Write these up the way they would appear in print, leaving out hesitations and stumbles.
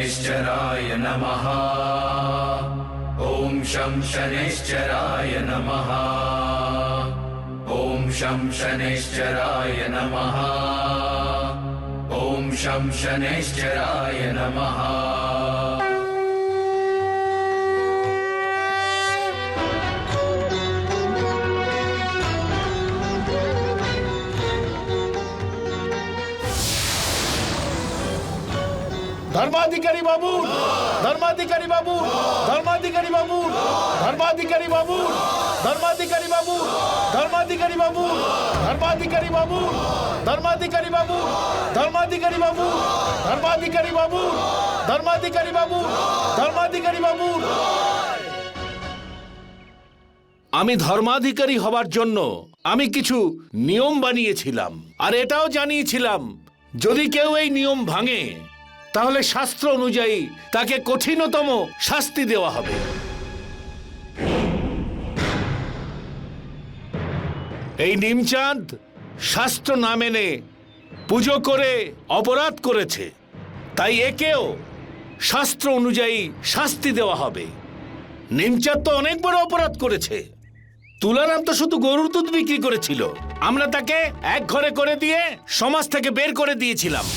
शनैश्चराय नमः। ॐ शं शनैश्चराय नमः। ॐ शं शनैश्चराय नमः। ॐ शं शनैश्चराय नमः। धर्माधिकारी बाबू, धर्माधिकारी बाबू, धर्माधिकारी बाबू, धर्माधिकारी बाबू, धर्माधिकारी बाबू, धर्माधिकारी बाबू, धर्माधिकारी बाबू, धर्माधिकारी बाबू, धर्माधिकारी बाबू, धर्माधिकारी बाबू, धर्माधिकारी बाबू, धर्माधिकारी बाबू। আমি ধর্মাধিকারী হবার জন্য আমি কিছু নিয়ম বানিয়েছিলাম, আর এটাও জানিয়েছিলাম যদি কেউ এই নিয়ম ভাঙে তাহলে শাস্ত্র অনুযায়ী তাকে কঠিনতম শাস্তি দেওয়া হবে। এই নিমচাঁদ শাস্ত্র না মেনে পুজো করে অপরাধ করেছে, তাই একেও শাস্ত্র অনুযায়ী শাস্তি দেওয়া হবে। নিমচাঁদ তো অনেক বড় অপরাধ করেছে। তুলারাম তো শুধু গরুর দুধ বিক্রি করেছিল, আমরা তাকে এক ঘরে করে দিয়ে সমাজ থেকে বের করে দিয়েছিলাম।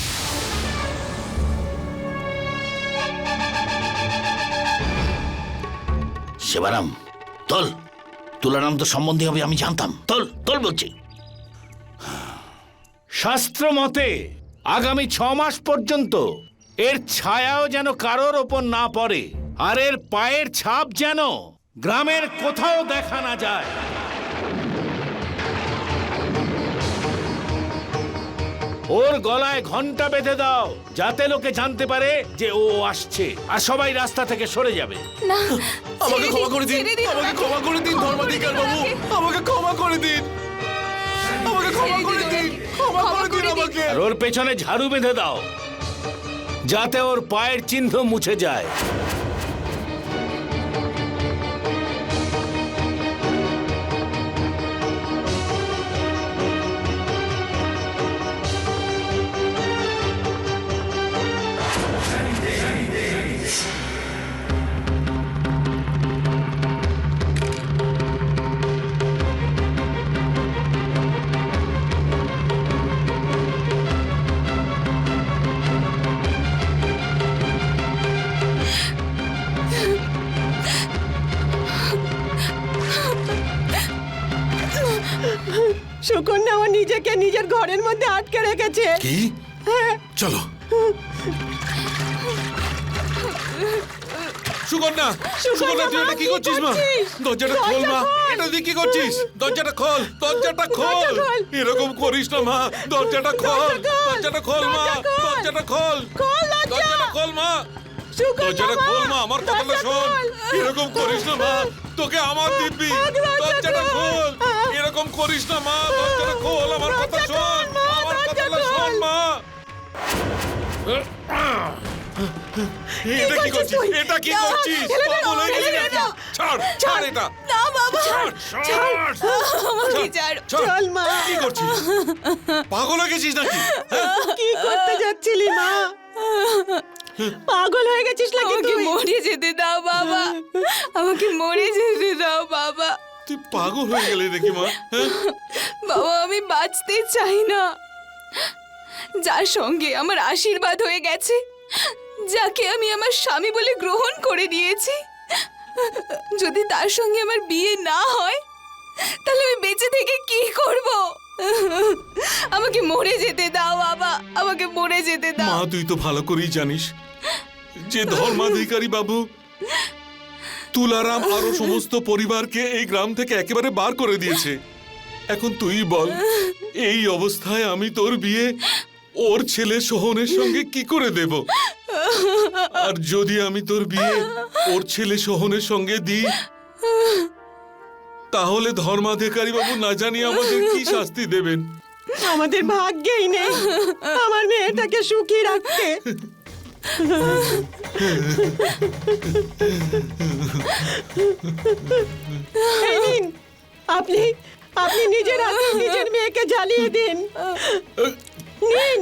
শিবারাম, তোল। তুলারাম তো সম্বন্ধী হবে আমি জানতাম। তোল তোল বলছি। শাস্ত্র মতে আগামী 6 মাস পর্যন্ত এর ছায়াও যেন কারোর ওপর না পড়ে, আর এর পায়ের ছাপ যেন গ্রামের কোথাও দেখা না যায়। ওর গলায় ঘন্টা বেঁধে দাও, যাতে লোকে জানতে পারে যে ও আসছে, আর সবাই রাস্তা থেকে সরে যাবে। না, আমাকে ক্ষমা করে দিন, আমাকে ক্ষমা করে দিন ধর্মাধিকার বাবু, আমাকে ক্ষমা করে দিন, আমাকে ক্ষমা করে দিন, ক্ষমা করে দিন আমাকে। আর ওর পেছনে ঝাড়ু বেঁধে দাও, যাতে ওর পায়ের চিহ্ন মুছে যায়। সুকন্যা ও নিজেকে নিজের ঘরের মধ্যে আটকে রেখেছে। কি? চলো। সুকন্যা, সুকন্যা তুই এটা কি করছিস মা? দরজাটা খোল মা, এটা তুই কি করছিস? দরজাটা খোল, দরজাটা খোল। এরকম করিস না মা, দরজাটা খোল, দরজাটা খোল মা, দরজাটা খোল, দরজাটা খোল মা, দরজাটা খোল মা, আমার কথাটা শোন। এরকম করিস না মা, তোকে আমার দিব্যি, দরজাটা খোল। এরকম করিস না মা, দরজাটা খোল, আমার কথা শোন, আমার কথাটা শোন মা। এটা কি করছিস? এটা কি করছিস? পাগল হয়ে গেছিস নাকি? ছাড়, ছাড় এটা। না বাবা, ছাড়, ছাড়। আমাকে ছাড়। চল মা। কি করছিস? পাগল হয়ে গেছিস নাকি? কি করতে যাচ্ছিলি মা? পাগল হয়ে গেছিস নাকি আমাকে তুই? মরে যেতে দাও বাবা, আমাকে মরে যেতে দাও বাবা। তুই পাগল হয়ে গেলি নাকি মা? বাবা, আমি বাঁচতে চাই না। যার সঙ্গে আমার আশীর্বাদ হয়ে গেছে, যাকে আমি আমার স্বামী বলে গ্রহণ করে নিয়েছি, যদি তার সঙ্গে আমার বিয়ে না হয় তাহলে আমি বেঁচে থেকে কি করব? আমাকে মরে যেতে দাও বাবা, আমাকে মরে যেতে দাও। মা তুই তো ভালো করেই জানিস যে ধর্মাধিকারী বাবু তুলারাম আরো সমস্ত পরিবারকে এই গ্রাম থেকে একেবারে বার করে দিয়েছে। এখন তুই বল, এই অবস্থায় আমি তোর বিয়ে ওর ছেলে সোহনের সঙ্গে কি করে দেব? আর যদি আমি তোর বিয়ে ওর ছেলে সোহনের সঙ্গে দিই, তাহলে ধর্মাধিকারী বাবু না জানি আমাদের কি শাস্তি দেবেন। আমাদের ভাগ্যেই নেই আমার মেয়েটাকে সুখী রাখতে। এই নিন, আপনি আপনি নিজের হাতে নিজের মেয়েকে জ্বালিয়ে দিন। নিন।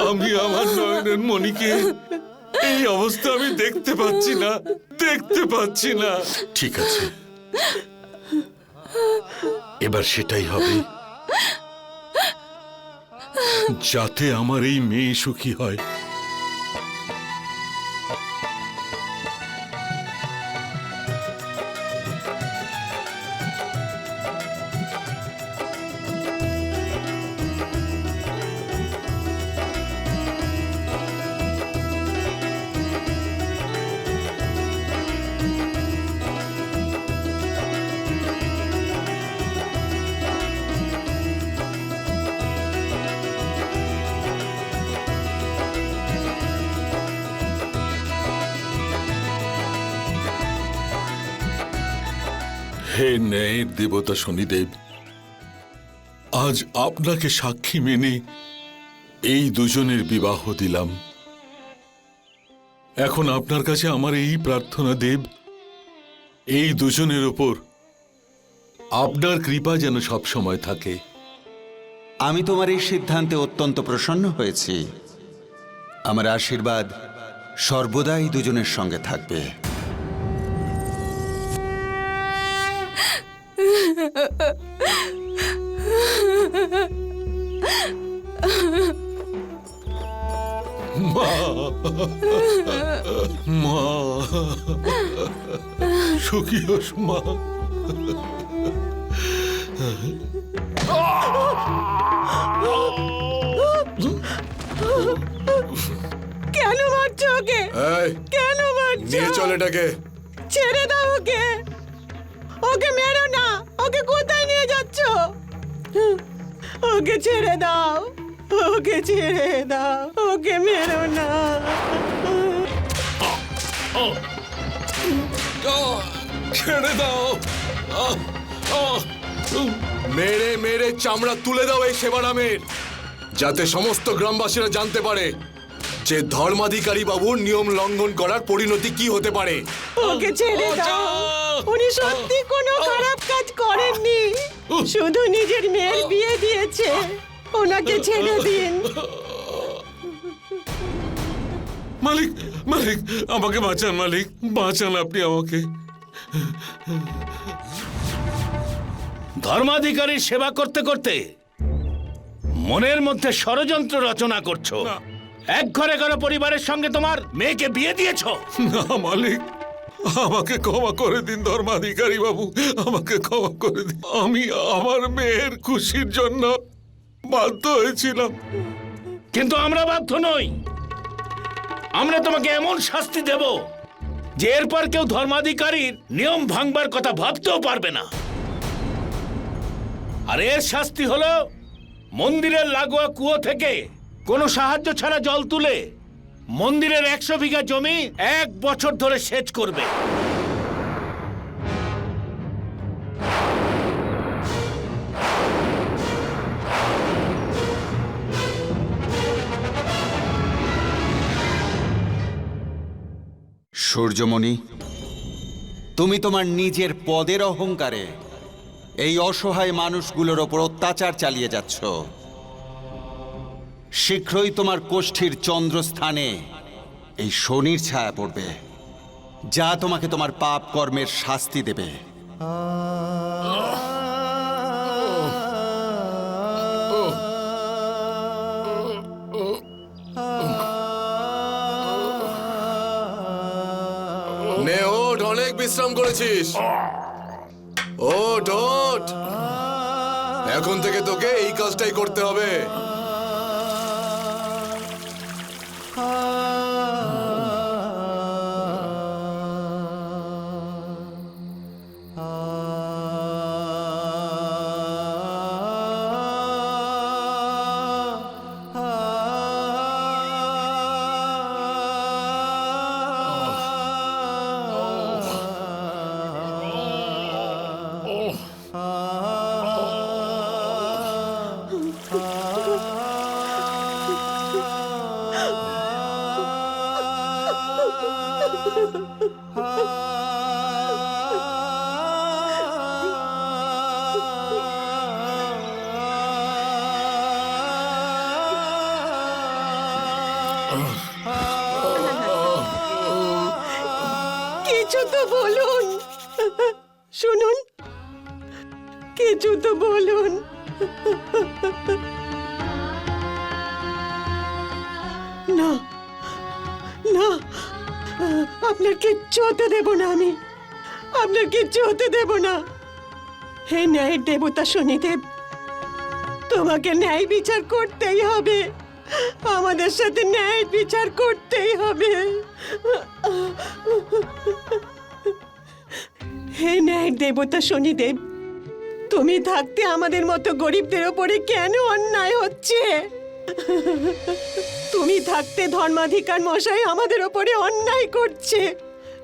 আমি আমার নয়নের মণিকে এই অবস্থা আমি দেখতে পাচ্ছি না, দেখতে পাচ্ছি না। ঠিক আছে, এবার সেটাই হবে, যাতে আমার এই মেয়ে সুখী হয়। হে ন্যায়ের দেবতা শনিদেব, আজ আপনাকে সাক্ষী মেনে এই দুজনের বিবাহ দিলাম। এখন আপনার কাছে আমার এই প্রার্থনা দেব, এই দুজনের ওপর আপনার কৃপা যেন সব সময় থাকে। আমি তোমার এই সিদ্ধান্তে অত্যন্ত প্রসন্ন হয়েছি। আমার আশীর্বাদ সর্বদাই দুজনের সঙ্গে থাকবে। মা, মা, সুখী হোস মা। কেন মারছো ওকে? কেন মারছো? নিয়ে চল এটাকে। ছেড়ে দাও ওকে, ওকে মেরো না। ওকে কোথায় নিয়ে যাচ্ছ? ওকে ছেড়ে দাও, ওকে ছেড়ে দাও, ওকে মেরো না। ছেড়ে দাও। মেরে মেরে চামড়া তুলে দাও এই সেবারামের, যাতে সমস্ত গ্রামবাসীরা জানতে পারে যে ধর্মাধিকারী বাবুর নিয়ম লঙ্ঘন করার পরিণতি কি হতে পারে। ওকে ছেড়ে দাও, উনি সত্যি কোনো খারাপ কাজ করেননি, শুধু নিজের মেয়ের বিয়ে দিয়েছে। ওনাকে ছেড়ে দিন। মালিক, মালিক, আমাকে বাঁচান মালিক, বাঁচান আপনি আমাকে। ধর্মাধিকারীর সেবা করতে করতে মনের মধ্যে ষড়যন্ত্র রচনা করছো। এক ঘরে ঘরে পরিবারের সঙ্গে তোমার মেয়েকে বিয়ে দিয়েছো। না মালিক, আমাকে ক্ষমা করে দিন ধর্মাধিকারী বাবু, আমাকে ক্ষমা করে দিন। আমি আমার মেয়ের খুশির জন্য বাধ্য হয়েছিলাম। কিন্তু আমরা বাধ্য নই। আমরা তোমাকে এমন শাস্তি দেব যে এরপর কেউ ধর্মাধিকারীর নিয়ম ভাঙবার কথা ভাবতেও পারবে না। আর এর শাস্তি হলো মন্দিরের লাগোয়া কুয়ো থেকে কোনো সাহায্য ছাড়া জল তুলে মন্দিরের 100 বিঘা জমি 1 বছর ধরে সেচ করবে। সূর্যমণি, তুমি তোমার নিজের পদের অহংকারে এই অসহায় মানুষগুলোর ওপর অত্যাচার চালিয়ে যাচ্ছ। শীঘ্রই তোমার কোষ্ঠীর চন্দ্রস্থানে এই শনির ছায়া পড়বে, যা তোমাকে তোমার পাপ কর্মের শাস্তি দেবে। নে ওঠ, অনেক বিশ্রাম করেছিস। ওঠ ওঠ, এখন থেকে তোকে এই কাজটাই করতে হবে। কিছু তো বলুন, শুনুন, কিছু তো বলুন। না না, আপনার কিচ্ছু হতে দেব না আমি, আপনার কিচ্ছু হতে দেব না। হে ন্যায়ের দেবতা শনিদেব, তোমাকে ন্যায় বিচার করতেই হবে, আমাদের সাথে ন্যায় বিচার করতেই হবে। হে ন্যায়ের দেবতা শনিদেব, তুমি থাকতে আমাদের মতো গরিবদের ওপরে কেন অন্যায় হচ্ছে? তুমি থাকতে ধর্মাধিকার মশাই আমাদের ওপরে অন্যায় করছে।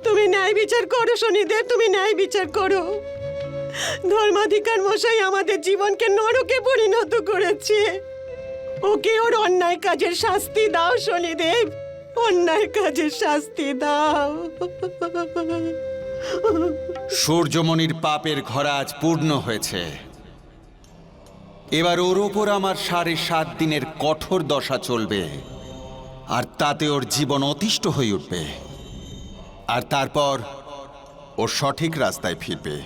তুমি ন্যায় বিচার করো শনিদেব, তুমি ন্যায় বিচার করো। ধর্মাধিকার মশাই আমাদের জীবনকে নরকে পরিণত করেছে। ওকে ওর অন্যায় কাজের শাস্তি দাও শনিদেব, অন্যায় কাজের শাস্তি দাও। সূর্যমণির পাপের ঘরা আজ পূর্ণ হয়েছে। এবার ওর ওপর আমার 7.5 দিনের কঠোর দশা চলবে, আর তাতে ওর জীবন অতিষ্ঠ হয়ে উঠবে, আর তারপর ও সঠিক রাস্তায় ফিরবে।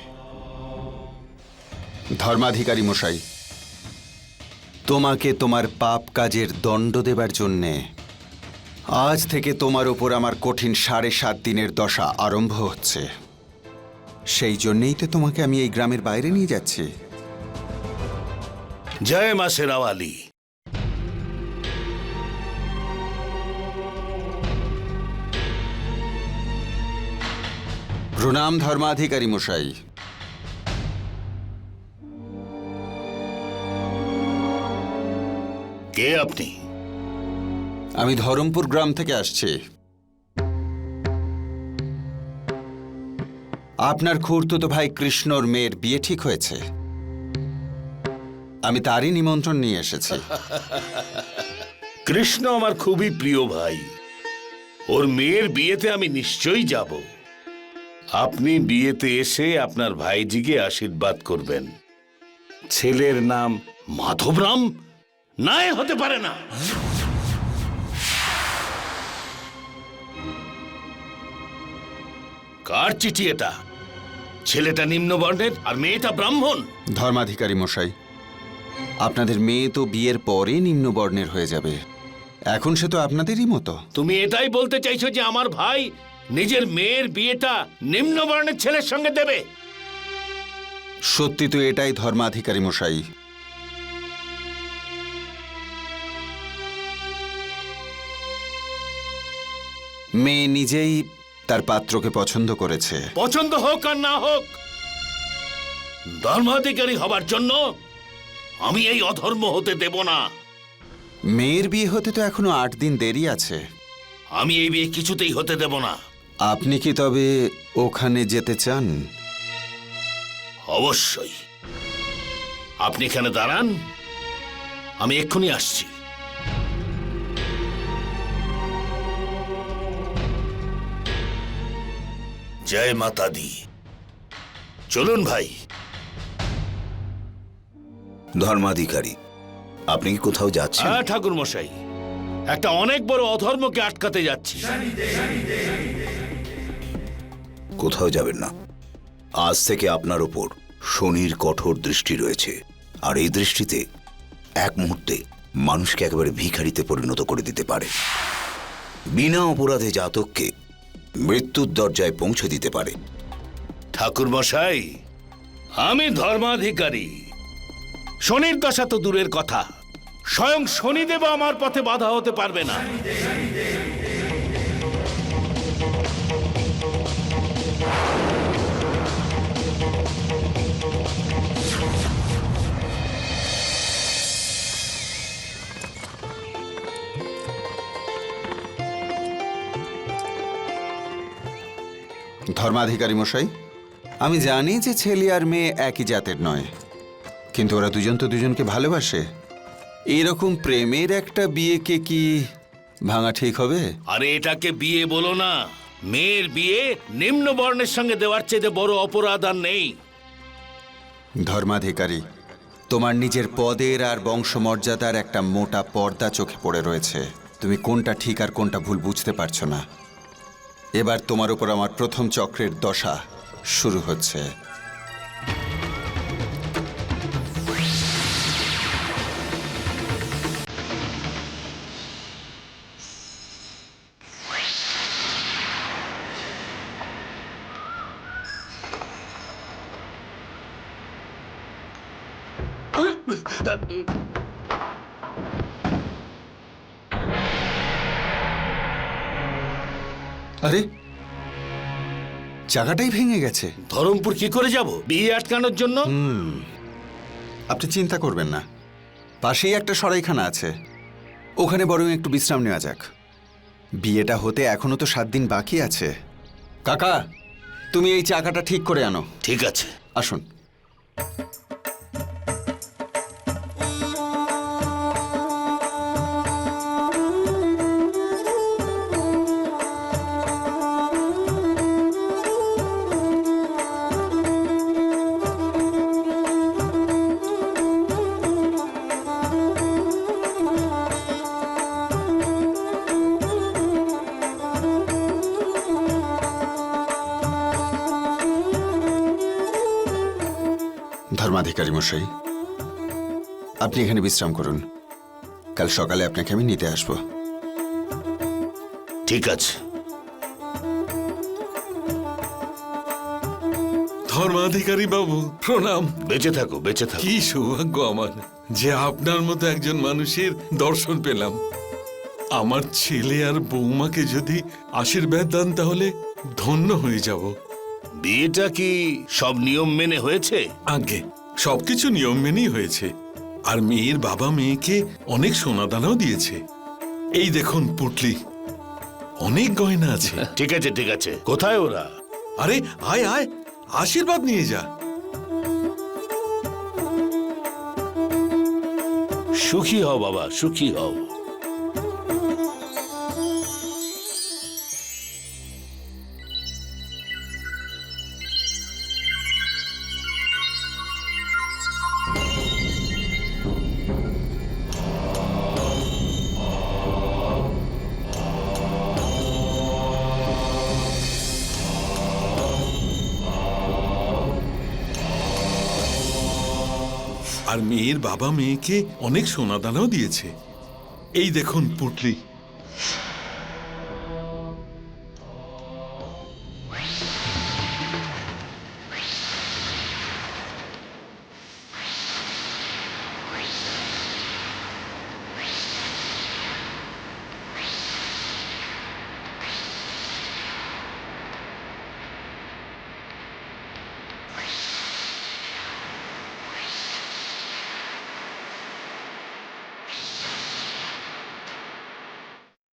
ধর্মাধিকারী মশাই, তোমাকে তোমার পাপ কাজের দণ্ড দেবার জন্যে আজ থেকে তোমার ওপর আমার কঠিন 7.5 দিনের দশা আরম্ভ হচ্ছে। সেই জন্যেই তো তোমাকে আমি এই গ্রামের বাইরে নিয়ে যাচ্ছি। জয় মা শেরাওয়ালি। প্রণাম ধর্মাধিকারী মশাই। কে আপনি? আমি ধরমপুর গ্রাম থেকে আসছি। আপনার খুড়তুতো ভাই কৃষ্ণর মেয়ের বিয়ে ঠিক হয়েছে, আমি তারই নিমন্ত্রণ নিয়ে এসেছি। কৃষ্ণ আমার খুবই প্রিয় ভাই, ওর মেয়ের বিয়েতে আমি নিশ্চয়ই যাব। আপনি বিয়েতে এসে আপনার ভাইজিকে আশীর্বাদ করবেন। ছেলের নাম মাধবরাম? না, এ হতে পারে না। কার চিঠি এটা? ছেলেটা নিম্নবর্ণের আর মেয়েটা ব্রাহ্মণ। ধর্মাধিকারী মশাই, আপনাদের মেয়ে তো বিয়ের পরে নিম্নবর্ণের হয়ে যাবে, এখন সে তো আপনাদেরই মতো। তুমি এটাই বলতে চাইছো যে আমার ভাই নিজের মেয়ের বিয়েটা নিম্নবর্ণের ছেলের সঙ্গে দেবে? সত্যি তো এটাই ধর্মাধিকারী মশাই। মেয়ে নিজেই তার পাত্রকে পছন্দ করেছে। পছন্দ হোক আর না হোক, ধর্মাধিকারী হবার জন্য আমি এই অধর্ম হতে দেব না। মেয়ের বিয়ে হতে তো এখনো 8 দিন দেরি আছে। আমি এই বিয়ে কিছুতেই হতে দেব না। আপনি কি তবে ওখানে যেতে চান? অবশ্যই। আপনি এখানে দাঁড়ান, আমি এক্ষুনি আসছি। জয় মাতা দি। চলুন ভাই। ধর্মাধিকারী, আপনি কি কোথাও যাচ্ছেন? হ্যাঁ ঠাকুর মশাই, একটা অনেক বড় অধর্মকে আটকাতে যাচ্ছি। কোথাও যাবেন না। আজ থেকে আপনার ওপর শনির কঠোর দৃষ্টি রয়েছে, আর এই দৃষ্টিতে এক মুহূর্তে মানুষকে একেবারে ভিখারিতে পরিণত করে দিতে পারে। বিনা অপরাধে জাতককে মৃত্যুর দরজায় পৌঁছে দিতে পারে। ঠাকুর মশাই, আমি ধর্মাধিকারী। শনির দশা তো দূরের কথা, স্বয়ং শনিদেব আমার পথে বাধা হতে পারবে না। ধর্মাধিকারী মশাই, আমি জানি যে ছেলে আর মেয়ে একই জাতের নয়, কিন্তু ওরা দুজন তো দুজনকে ভালোবাসে। এরকম প্রেমের একটা বিয়েকে কি ভাঙা ঠিক হবে? আরে এটাকে বিয়ে বলো না, মেয়ের বিয়ে নিম্ন বর্ণের সঙ্গে দেওয়ার চেয়ে বড় অপরাধ আর নেই। ধর্মাধিকারী, তোমার নিজের পদের আর বংশমর্যাদার একটা মোটা পর্দা চোখে পড়ে রয়েছে। তুমি কোনটা ঠিক আর কোনটা ভুল বুঝতে পারছো না। এবার তোমার উপর আমার প্রথম চক্রের দশা শুরু হচ্ছে। আরে, চাকাটাই ভেঙে গেছে। ধরমপুর কি করে যাব বিয়ে আটকানোর জন্য? আপনি চিন্তা করবেন না, পাশেই একটা সরাইখানা আছে, ওখানে বরং একটু বিশ্রাম নেওয়া যাক। বিয়েটা হতে এখনো তো 7 দিন বাকি আছে। কাকা, তুমি এই চাকাটা ঠিক করে আনো। ঠিক আছে। আসুন। ধর্মাধিকারী মশাই, আপনি এখানে বিশ্রাম করুন, কাল সকালে আপনাকে আমি নিতে আসব। ঠিক আছে। ধর্মাধিকারী বাবু প্রণাম। বেঁচে থাকো, বেঁচে থাকো। কি সৌভাগ্য আমার যে আপনার মতো একজন মানুষের দর্শন পেলাম। আমার ছেলে আর বৌমাকে যদি আশীর্বাদ দেন তাহলে ধন্য হয়ে যাব। বিয়েটা কি সব নিয়ম মেনে হয়েছে? আগে সবকিছু নিয়ম মেনেই হয়েছে, আর মেয়ের বাবা মেয়েকে অনেক সোনাদানাও দিয়েছে। এই দেখুন পুটলি, অনেক গয়না আছে। ঠিক আছে, ঠিক আছে। কোথায় ওরা? আরে আয় আয়, আশীর্বাদ নিয়ে যা। সুখী হও বাবা, সুখী হও। আর মেয়ের বাবা মেয়েকে অনেক সোনাদানাও দিয়েছে। এই দেখুন পুটলি।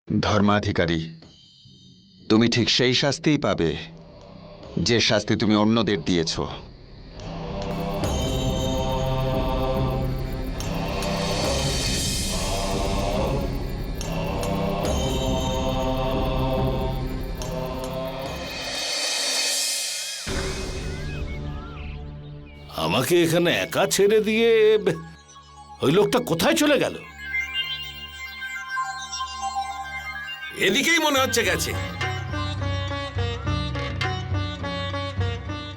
ধর্মাধিকারী, তুমি ঠিক সেই শাস্তিই পাবে যে শাস্তি তুমি অন্যদের দিয়েছ। আমাকে এখানে একা ছেড়ে দিয়ে ওই লোকটা কোথায় চলে গেল? এদিকেই মনে হচ্ছে গেছে।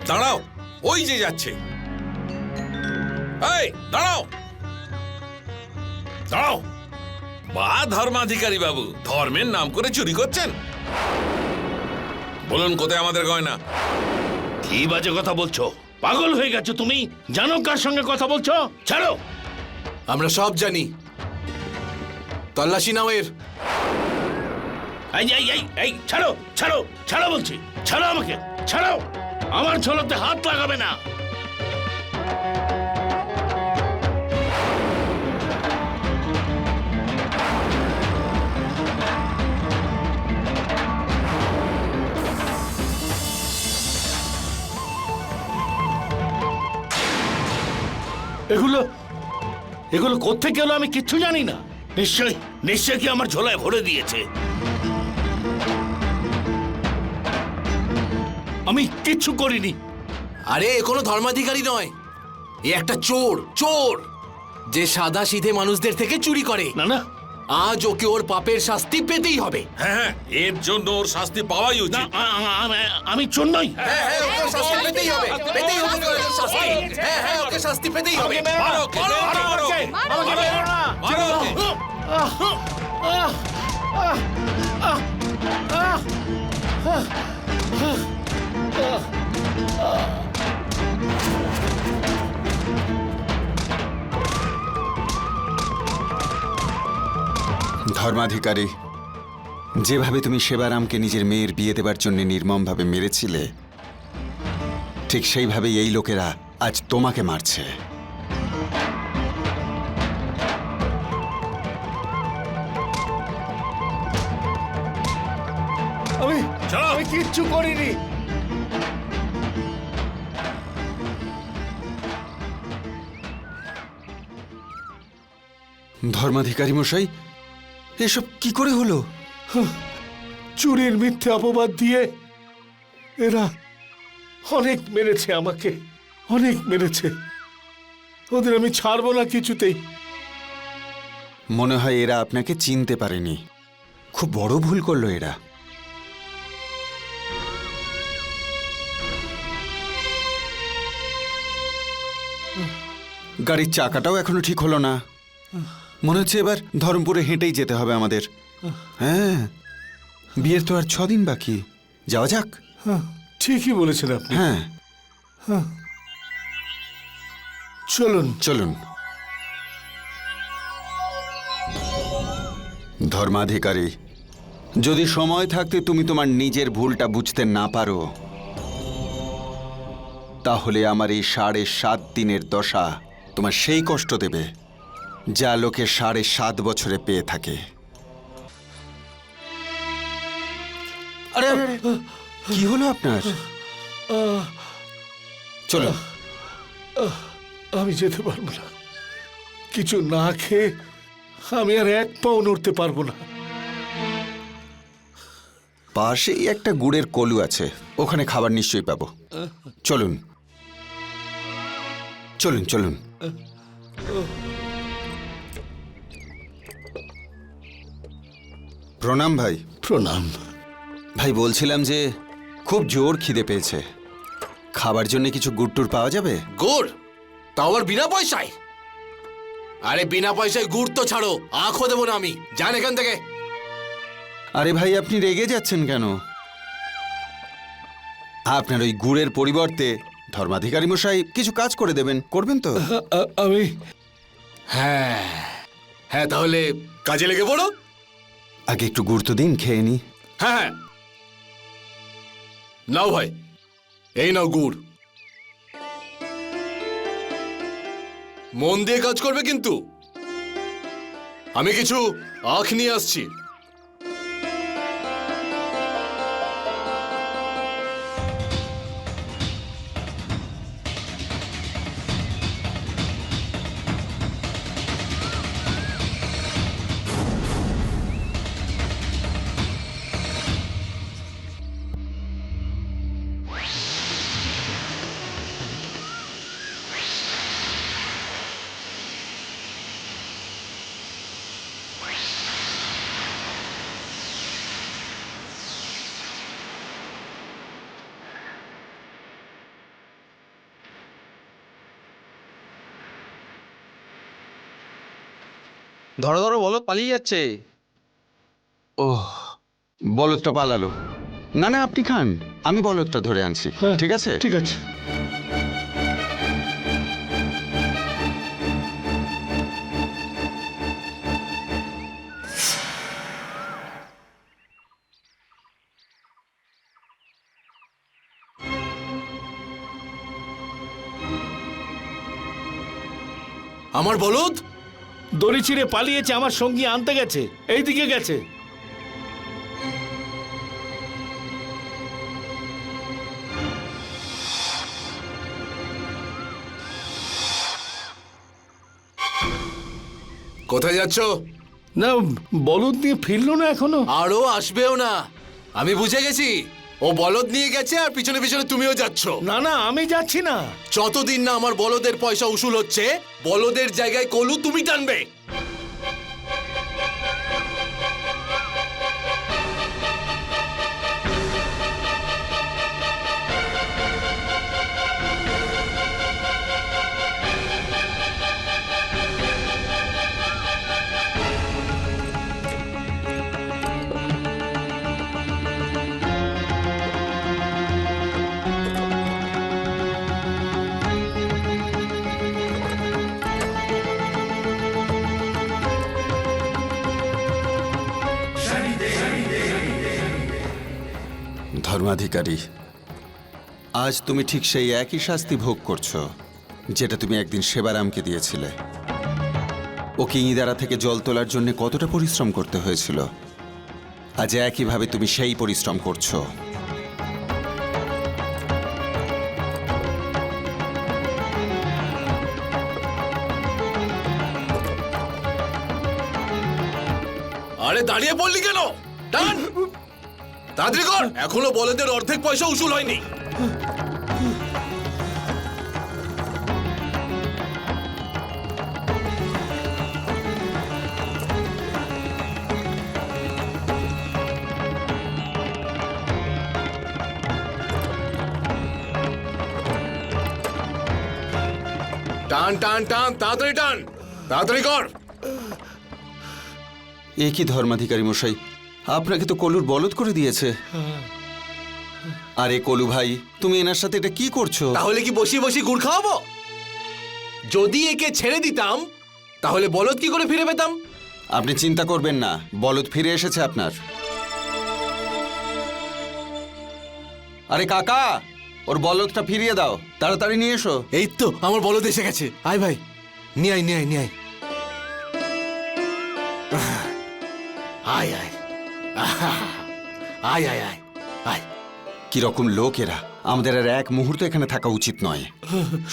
দাঁড়াও, ওই যে যাচ্ছে। এই দাঁড়াও, দাঁড়াও। বা ধর্মাধিকারী বাবু, ধর্মের নাম করে চুরি করছেন? বলুন কোথায় আমাদের গয়না? কি বাজে কথা বলছো? পাগল হয়ে গেছো তুমি? জানো কার সঙ্গে কথা বলছো? ছাড়ো। আমরা সব জানি। তল্লাশি নাও এর। এই এই এই এই ছাড়ো, ছাড়ো, ছাড়ো বলছি। ছাড়ো আমাকে, ছাড়ো। আমার ঝোলাতে হাত লাগাবে না। এগুলো এগুলো কোত্থেকে এলো আমি কিচ্ছু জানি না। নিশ্চয়ই নিশ্চয়ই কি আমার ঝোলায় ভরে দিয়েছে। আমি কিচ্ছু করিনি। আরে এ কোনো ধর্মাধিকারী নয়, এ একটা চোর। চোর যে সাদা সিধে মানুষদের থেকে চুরি করে। না না, আজ ওকে ওর পাপের শাস্তি পেতেই হবে। হ্যাঁ, এর জন্য ওর শাস্তি পাওয়াই না উচিত। আমি চোর নই। হ্যাঁ হ্যাঁ, ওকে শাস্তি পেতেই হবে, পেতেই হবে ওকে শাস্তি। হ্যাঁ হ্যাঁ, ওকে শাস্তি পেতেই হবে। মারো ওকে, মারো, মারো। আমাকে মেরো না। মারো ওকে। ধর্মাধিকারী, যেভাবে তুমি সেবারামকে নিজের মেয়ের বিয়ে দেবার জন্য নির্মমভাবে মেরেছিলে, ঠিক সেইভাবেই এই লোকেরা আজ তোমাকে মারছে। আমি কিচ্ছু করিনি। ধর্মাধিকারী মশাই, এসব কি করে হলো? চুরির মিথ্যে অপবাদ দিয়ে এরা অনেক মেরেছে আমাকে, অনেক মেরেছে। ওদের আমি ছাড়বো না কিছুতেই। মনে হয় এরা আপনাকে চিনতে পারেনি। খুব বড় ভুল করলো এরা। গাড়ির চাকাটাও এখনো ঠিক হলো না। মনে হচ্ছে এবার ধর্মপুরে হেঁটেই যেতে হবে আমাদের। হ্যাঁ, বিয়ের তো আর 6 দিন বাকি। যাওয়া যাক। ঠিকই বলেছেন আপনি। হ্যাঁ, চলুন। চলুন। ধর্মাধিকারী, যদি সময় থাকতে তুমি তোমার নিজের ভুলটা বুঝতে না পারো, তাহলে আমার এই 7.5 দিনের দশা তোমার সেই কষ্ট দেবে যা লোকে 7.5 বছরে পেয়ে থাকে। আরে আরে, আরে, কি হলো আপনার? চলো। আমি যেতে পারবো না। কিছু না খেয়ে আমি আর এক পাও নড়তে পারবো না। পাশেই একটা গুড়ের কলু আছে, ওখানে খাবার নিশ্চয়ই পাবো। চলুন চলুন চলুন। প্রণাম ভাই। প্রণাম। ভাই, বলছিলাম যে খুব জোর খিদে পেয়েছে। খাবার জন্য কিছু গুড়টুর পাওয়া যাবে? গুড়? তাও আবার বিনা পয়সায়? আরে বিনা পয়সায় গুড় তো ছাড়ো, আঁখও দেবো না আমি। যান এখান থেকে। আরে ভাই, আপনি রেগে যাচ্ছেন কেন? আপনার ওই গুড়ের পরিবর্তে ধর্মাধিকারী মশাই কিছু কাজ করে দেবেন, করবেন তো? আমি হ্যাঁ হ্যাঁ, তাহলে কাজে লেগে পড়ো। আগে একটু গুড় তো দিন, খেয়ে নি। হ্যাঁ হ্যাঁ, নাও ভাই, এই নাও গুড়। মন দিয়ে কাজ করবে কিন্তু। আমি কিছু আখ নিয়ে আসছি। ধরো ধরো, বলো, পালিয়ে যাচ্ছে। ওহ, বলদটা পালালো। না না, আপনি খান, আমি বলদটা ধরে আনছি। ঠিক আছে, ঠিক আছে। আমার বলদ দড়ি ছিঁড়ে পালিয়েছে, আমার সঙ্গী আনতে গেছে, এইদিকে গেছে। কোথায় যাচ্ছ? না, বলদ নিয়ে ফিরলো না এখনো। আরো আসবেও না, আমি বুঝে গেছি। ও বলদ নিয়ে গেছে আর পিছনে পিছনে তুমিও যাচ্ছ। না না, আমি যাচ্ছি না। যতদিন না আমার বলদের পয়সা উসুল হচ্ছে, বলদের জায়গায় কলু তুমি টানবে। ধর্মাধিকারী, আজ তুমি ঠিক সেই একই শাস্তি ভোগ করছো যেটা তুমি একদিন সেবারামকে দিয়েছিলে। ওকে ইঁদারা থেকে জল তোলার জন্য কতটা পরিশ্রম করতে হয়েছিল, আজ একইভাবে তুমি সেই পরিশ্রম করছো। আরে দাঁড়িয়ে পড়লি কেন? টান তাড়াতাড়ি কর, এখনো বলদের অর্ধেক পয়সা উসুল হয়নি। টান টান টান, তাড়াতাড়ি টান, তাড়াতাড়ি কর। এ কি ধর্মাধিকারী মশাই, আপনাকে তো কলুর বলদ করে দিয়েছে। আরে কলু ভাই, তুমি এনার সাথে এটা কি করছো? তাহলে কি বসিয়ে বসিয়ে গুড় খাওয়াবো? যদি একে ছেড়ে দিতাম তাহলে বলদ কি করে ফিরে পেতাম? আপনি চিন্তা করবেন না, বলদ ফিরে এসেছে আপনার। আরে কাকা, ওর বলদটা ফিরিয়ে দাও, তাড়াতাড়ি নিয়ে এসো। এই তো আমার বলদ এসে গেছে। আয় ভাই, নিয়ে আয় নিয়ে আয় নিয়ে আয়। আয় আয় আয় আয় আয় আয়। কিরকম লোক এরা! আমাদের আর এক মুহূর্ত এখানে থাকা উচিত নয়।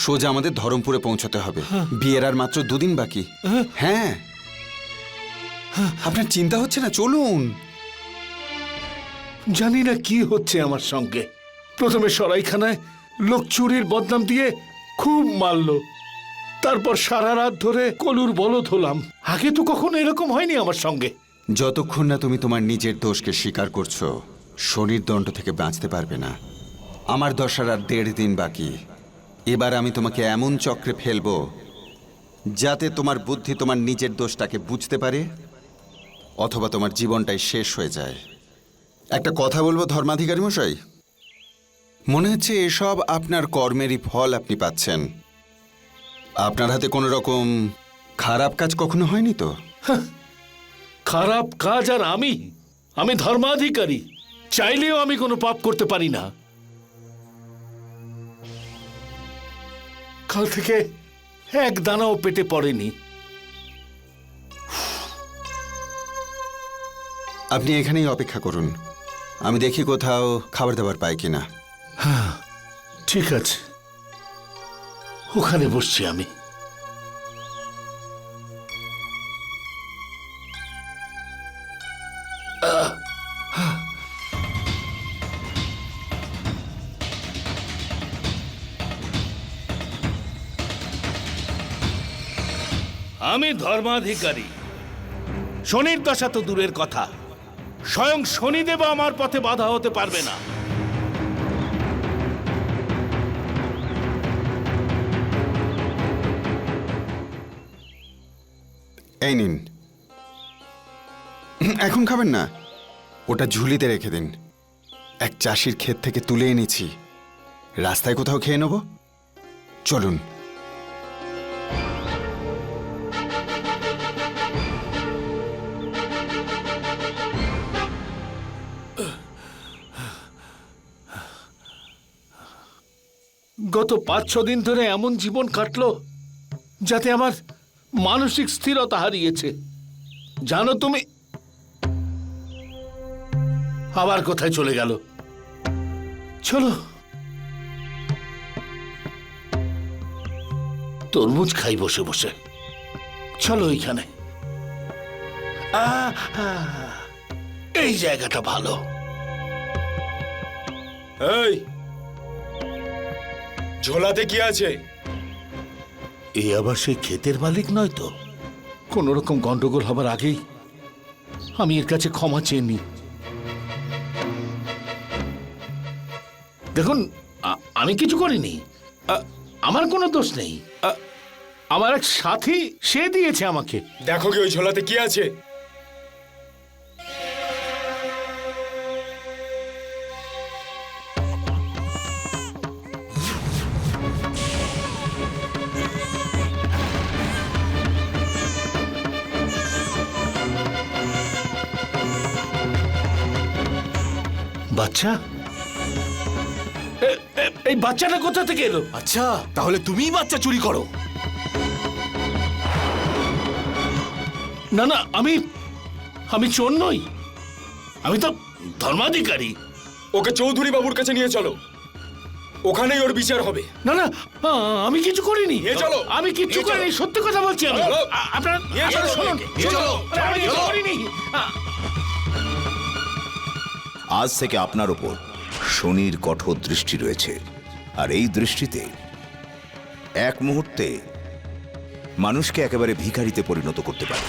সোজা আমাদের ধরমপুরে পৌঁছতে হবে। বিয়ের আর মাত্র 2 দিন বাকি। হ্যাঁ, আপনার চিন্তা হচ্ছে না? চলুন। জানি না কি হচ্ছে আমার সঙ্গে। প্রথমে সরাইখানায় লোক চুরির বদনাম দিয়ে খুব মারলো, তারপর সারা রাত ধরে কলুর বলদ হলাম। আগে তো কখনো এরকম হয়নি আমার সঙ্গে। যতক্ষণ না তুমি তোমার নিজের দোষকে স্বীকার করছো, শনির দণ্ড থেকে বাঁচতে পারবে না। আমার দশার আর 1.5 দিন বাকি। এবার আমি তোমাকে এমন চক্রে ফেলবো যাতে তোমার বুদ্ধি তোমার নিজের দোষটাকে বুঝতে পারে, অথবা তোমার জীবনটাই শেষ হয়ে যায়। একটা কথা বলবো ধর্মাধিকারী মশাই, মনে হচ্ছে এসব আপনার কর্মেরই ফল আপনি পাচ্ছেন। আপনার হাতে কোনো রকম খারাপ কাজ কখনো হয়নি তো? খারাপ কাজ আর আমি ধর্মাধিকারী, চাইলেও আমি কোনো পাপ করতে পারি না। কাল থেকে এক দানাও পেটে পড়েনি। আপনি এখানেই অপেক্ষা করুন, আমি দেখি কোথাও খাবার দাবার পাই কিনা। হ্যাঁ, ঠিক আছে, ওখানে বসছি আমি। আমি ধর্মাধিকারী, শনির দশা তো দূরের কথা, স্বয়ং শনিদেব আমার পথে বাধা হতে পারবে না। এই নিন। এখন খাবেন না, ওটা ঝুলিতে রেখে দিন। এক চাষির ক্ষেত থেকে তুলে এনেছি, রাস্তায় কোথাও খেয়ে নেব। চলুন। গত 5-6 দিন ধরে এমন জীবন কাটলো যাতে আমার মানসিক স্থিরতা হারিয়েছে। জানো তুমি, আবার কোথায় চলে গেল? চলো তরমুজ খাই বসে বসে। চলো এইখানে, এই জায়গাটা ভালো। এই ঝোলাতে কি আছে? এই আবার সেই ক্ষেতের মালিক নয় তো? কোন রকম গন্ডগোল হবার আগেই আমি এর কাছে ক্ষমা চেয়ে নিই। দেখুন, আমি কিছু করিনি, আমার কোনো দোষ নেই। আমার এক সাথী, সে দিয়েছে আমাকে। দেখো কি ওই ঝোলাতে কি আছে? বাচ্চা, এই বাচ্চাটা কোথা থেকে এলো? আচ্ছা তাহলে তুমিই বাচ্চা চুরি করো। না না, আমি চোর নই, আমি তো ধর্মাধিকারী। ওকে চৌধুরী বাবুর কাছে নিয়ে চলো, ওখানেই ওর বিচার হবে। না না, আমি কিছু করিনি। নিয়ে চলো। আমি কিচ্ছু নিয়ে চলো। করিনি, সত্যি কথা বলছি আমি। চলো। আপনারা নিয়ে চলো। শুনুন, নিয়ে চলো। আরে, আমি কিছু চলো। করিনি। আজ থেকে আপনার উপর শনির কঠোর দৃষ্টি রয়েছে, আর এই দৃষ্টিতে এক মুহূর্তে মানুষকে একেবারে ভিখারিতে পরিণত করতে পারে।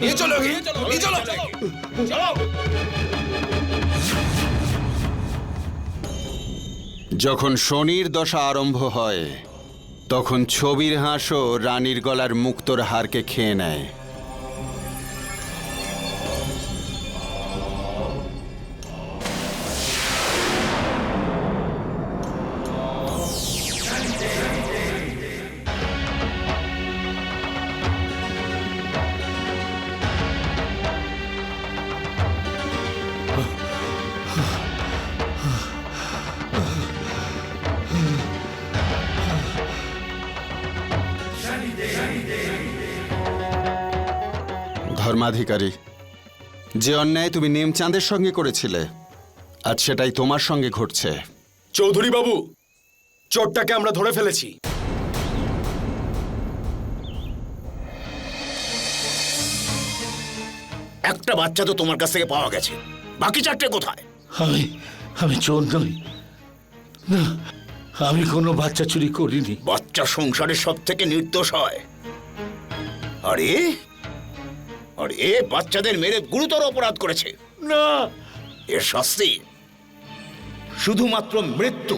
নিয়ে চলো, নিয়ে চলো। যখন শনির দশা আরম্ভ হয় তখন ছবির হাঁসও রানীর গলার মুক্তোর হারকে খেয়ে নেয়। ধর্মাধিকারী, যে অন্যায় তুমি নেমচাঁদের সঙ্গে করেছিলে আজ সেটাই তোমার সঙ্গে ঘটছে। চৌধুরী বাবু, চোরটাকে আমরা ধরে ফেলেছি। একটা বাচ্চা তো তোমার কাছ থেকে পাওয়া গেছে, বাকি চারটে কোথায়? আমি চোর নই, না, আমি কোনো বাচ্চা চুরি করিনি। বাচ্চা সংসারের সব থেকে নির্দোষ হয়। আরে আরে এ বাচ্চাদের মেরে গুরুতর অপরাধ করেছে। না, এর শাস্তি শুধুমাত্র মৃত্যু।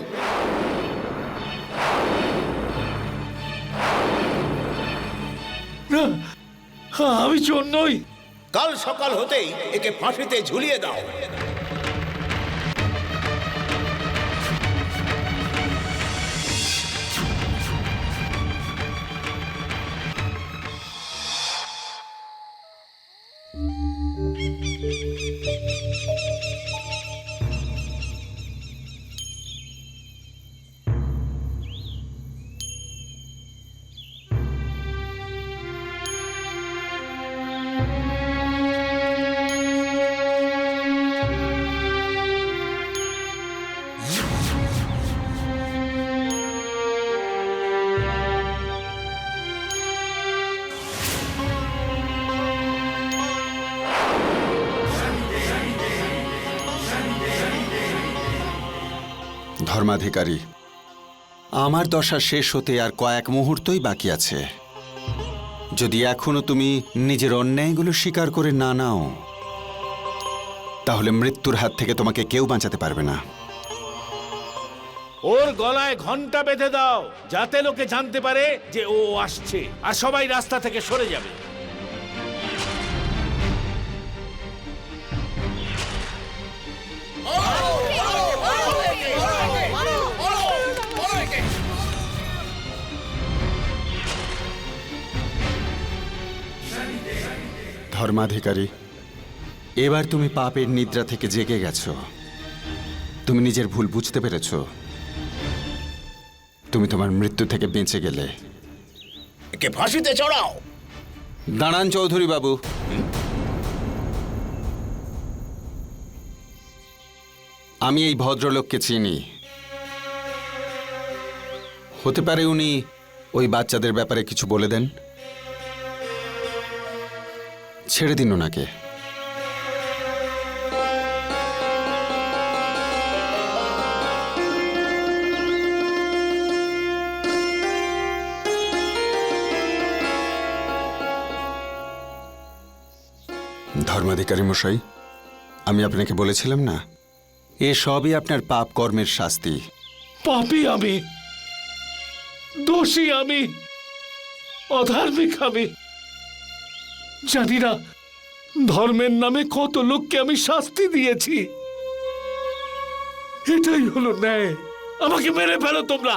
না, আমি চোর নই। কাল সকাল হতেই একে ফাঁসিতে ঝুলিয়ে দাও। ধর্মাধিকারী, আমার দশা শেষ হতে আর কয়েক মুহূর্তই বাকি আছে। যদি এখনো তুমি নিজের অন্যায়গুলো স্বীকার করে না নাও তাহলে মৃত্যুর হাত থেকে তোমাকে কেউ বাঁচাতে পারবে না। ওর গলায় ঘন্টা বেঁধে দাও, যাতে লোকে জানতে পারে যে ও আসছে, আর সবাই রাস্তা থেকে সরে যাবে। ধর্মাধিকারী, এবার তুমি পাপের নিদ্রা থেকে জেগে গেছো। তুমি নিজের ভুল বুঝতে পেরেছো। তুমি তোমার মৃত্যু থেকে বেঁচে গেলে। একে ফাঁসিতে চড়াও। দাঁড়ান চৌধুরী বাবু, আমি এই ভদ্রলোককে চিনি। হতে পারে উনি ওই বাচ্চাদের ব্যাপারে কিছু বলে দেন। ছেড়ে দিন ওনাকে। ধর্মাধিকারী মশাই, আমি আপনাকে বলেছিলাম না, এ সবই আপনার পাপ কর্মের শাস্তি। পাপী আমি, দোষী আমি, অধার্মিক আমি। জানি না ধর্মের নামে কত লোককে আমি শাস্তি দিয়েছি। এটাই হলো ন্যায়। আমাকে মেরে ফেলো তোমরা,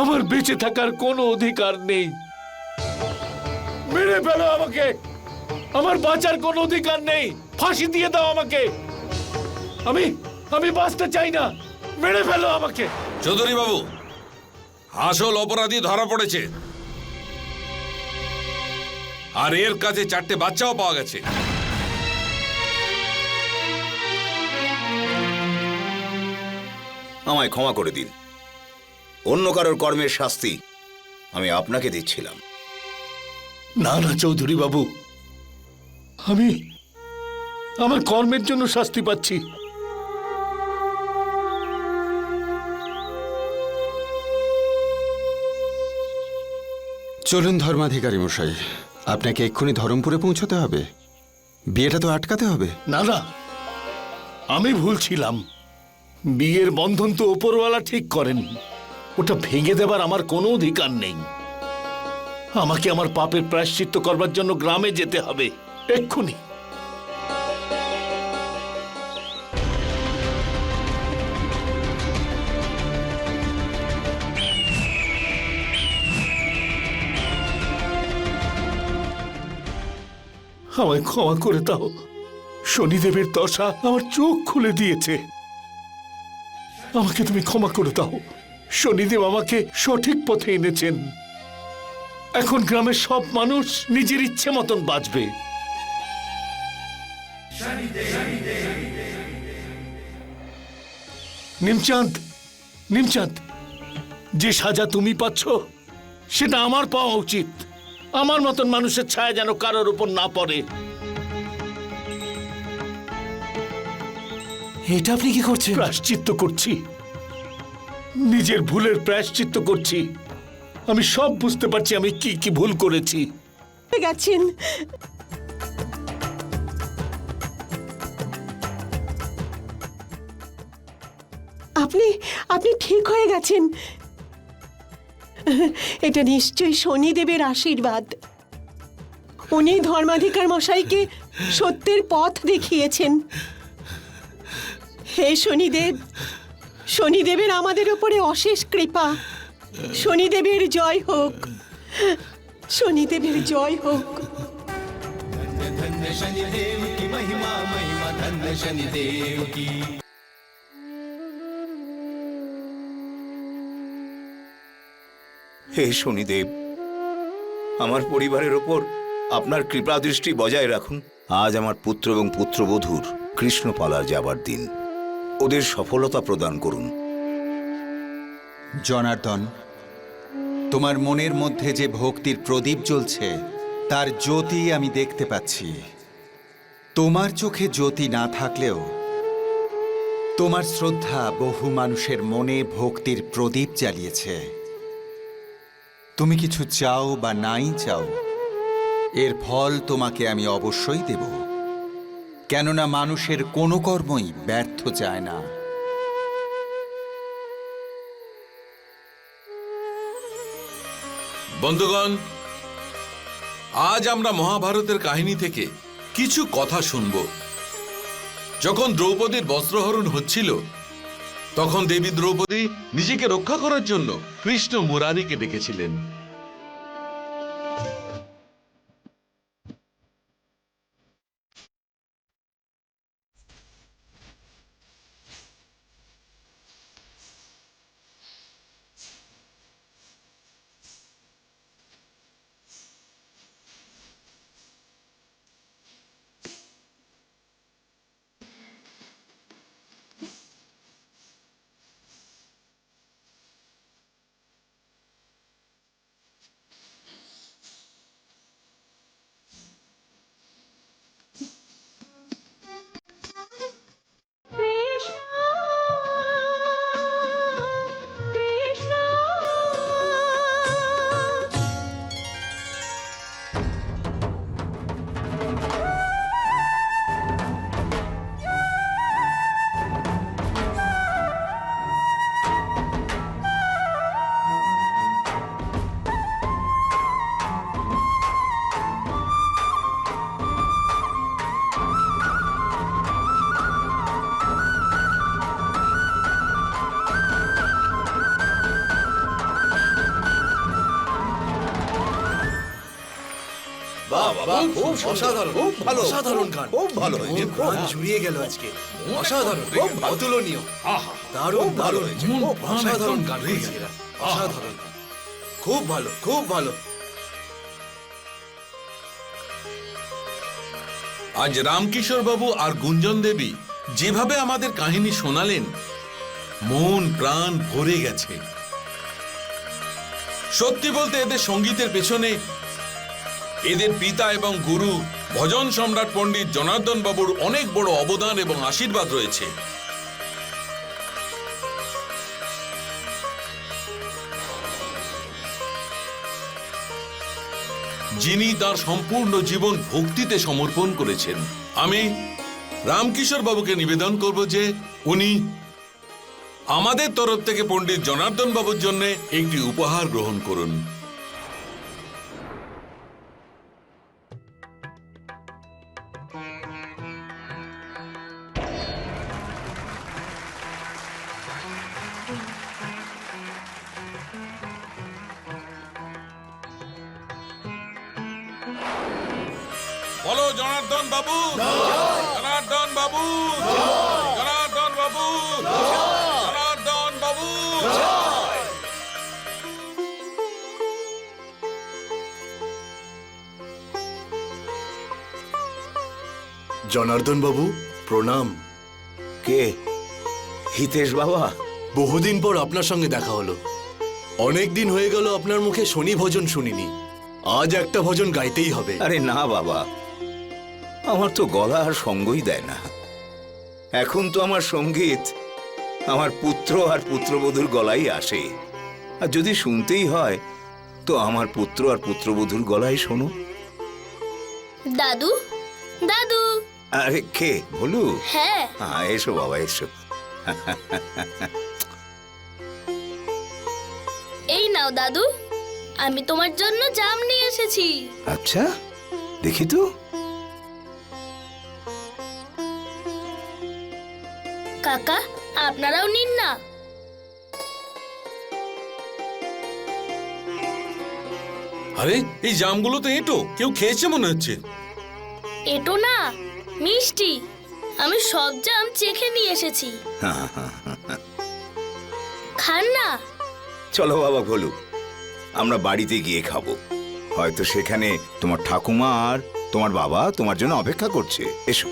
আমার বেঁচে থাকার কোনো অধিকার নেই। মেরে ফেলো আমাকে, আমার বাঁচার কোনো অধিকার নেই। ফাঁসি দিয়ে দাও আমাকে। আমি বাঁচতে চাই না, মেরে ফেলো আমাকে। চৌধুরী বাবু, আসল অপরাধী ধরা পড়েছে, আর এর কাছে 4টে বাচ্চাও পাওয়া গেছে। আমায় ক্ষমা করে দিন। অন্য কারোর কর্মের শাস্তি আমি আপনাকে দিচ্ছিলাম। না না চৌধুরী বাবু, আমি আমার কর্মের জন্য শাস্তি পাচ্ছি। চলুন ধর্মাধিকারী মশাই, আপনাকে এক্ষুনি ধরমপুরে পৌঁছতে হবে। বিয়েটা তো আটকাতে হবে। না না, আমি ভুল ছিলাম। বিয়ের বন্ধন তো ওপরওয়ালা ঠিক করেন, ওটা ভেঙে দেবার আমার কোনো অধিকার নেই। আমাকে আমার পাপের প্রায়শ্চিত্ত করবার জন্য গ্রামে যেতে হবে এক্ষুনি। আমায় ক্ষমা করে দাও। শনিদেবের দশা আমার চোখ খুলে দিয়েছে। আমাকে তুমি ক্ষমা করে দাও। শনিদেব আমাকে সঠিক পথে এনেছেন। এখন গ্রামের সব মানুষ নিজের ইচ্ছে মতন বাঁচবে। নিমচাঁদ, নিমচাঁদ, যে সাজা তুমি পাচ্ছ সেটা আমার পাওয়া উচিত। আমার মতন মানুষের ছায়া যেন কারোর উপর না পড়ে। এটা আপনি কি করছেন? প্রায়শ্চিত্ত করছি, নিজের ভুলের প্রায়শ্চিত্ত করছি। আমি সব বুঝতে পারছি আমি কি কি ভুল করেছি। গেছেন আপনি আপনি ঠিক হয়ে গেছেন। এটা নিশ্চয়ই শনিদেবের আশীর্বাদ। উনি ধর্মাধিকার মশাইকে সত্যের পথ দেখিয়েছেন। হে শনিদেব, শনিদেবের আমাদের উপরে অশেষ কৃপা। শনিদেবের জয় হোক, শনিদেবের জয় হোক। হে শনিদেব, আমার পরিবারের ওপর আপনার কৃপা দৃষ্টি বজায় রাখুন। আজ আমার পুত্র এবং পুত্রবধূর কৃষ্ণপালার যাবার দিন, ওদের সফলতা প্রদান করুন। জনার্দন, তোমার মনের মধ্যে যে ভক্তির প্রদীপ জ্বলছে তার জ্যোতি আমি দেখতে পাচ্ছি। তোমার চোখে জ্যোতি না থাকলেও তোমার শ্রদ্ধা বহু মানুষের মনে ভক্তির প্রদীপ জ্বালিয়েছে। তুমি কিছু চাও বা নাই চাও, এর ফল তোমাকে আমি অবশ্যই দেব। কেননা মানুষের কোনো কর্মই ব্যর্থ যায় না। বন্ধুগণ, আজ আমরা মহাভারতের কাহিনী থেকে কিছু কথা শুনব। যখন দ্রৌপদীর বস্ত্রহরণ হচ্ছিল, তখন দেবী দ্রৌপদী নিজেকে রক্ষা করার জন্য কৃষ্ণ মুরারিকে ডেকেছিলেন। বাবা, খুব অসাধারণ, খুব ভালো, অসাধারণ গান, খুব ভালো হয়েছে, মন প্রাণ জুড়িয়ে গেল আজকে, অসাধারণ, অতুলনীয়, দারুণ দারুণ, অসাধারণ গান হয়েছে এরা, অসাধারণ, খুব ভালো, খুব ভালো। আজ রামকিশোর বাবু আর গুঞ্জন দেবী যেভাবে আমাদের কাহিনী শোনালেন, মন প্রাণ ভরে গেছে। সত্যি বলতে এদের সঙ্গীতের পেছনে এদের পিতা এবং গুরু ভজন সম্রাট পণ্ডিত জনার্দন বাবুর অনেক বড় অবদান এবং আশীর্বাদ রয়েছে। যিনি তার সম্পূর্ণ জীবন ভক্তিতে সমর্পণ করেছেন। আমি রামকিশোর বাবুকে নিবেদন করব যে উনি আমাদের তরফ থেকে পণ্ডিত জনার্দন বাবুর জন্য একটি উপহার গ্রহণ করুন। বলো জনার্দন বাবু, জনার্দন বাবু, জনার্দন বাবু, জনার্দন বাবু। জনার্দন বাবু প্রণাম। কে? হিতেশ বাবা? বহুদিন পর আপনার সঙ্গে দেখা হলো। অনেক দিন হয়ে গেল আপনার মুখে শনি ভজন শুনিনি। আজ একটা ভজন গাইতেই হবে। আরে না বাবা, আমার তো গলা আর সঙ্গই দেয় না। এখন তো আমার সঙ্গীত আমার পুত্র আর পুত্রবধূর গলাই আসে। আর যদি শুনতেই হয় তো আমার পুত্র আর পুত্রবধূর গলাই শোনো। দাদু, দাদু। আরে কে? বলু? হ্যাঁ। এসো বাবা, এসো। এই নাও দাদু, আমি তোমার জন্য জাম নিয়ে এসেছি। আচ্ছা, দেখি তো। কাকা, আপনারাও নিন না। আরে এই জামগুলো তো এঁটো, কেউ খেয়েছে মনে হচ্ছে। এটো না, মিষ্টি। আমি সব জাম চেখে নিয়ে এসেছি। খান না। চলো বাবা ভোলু, আমরা বাড়িতে গিয়ে খাবো। হয়তো সেখানে তোমার ঠাকুমা আর তোমার বাবা তোমার জন্য অপেক্ষা করছে। এসো।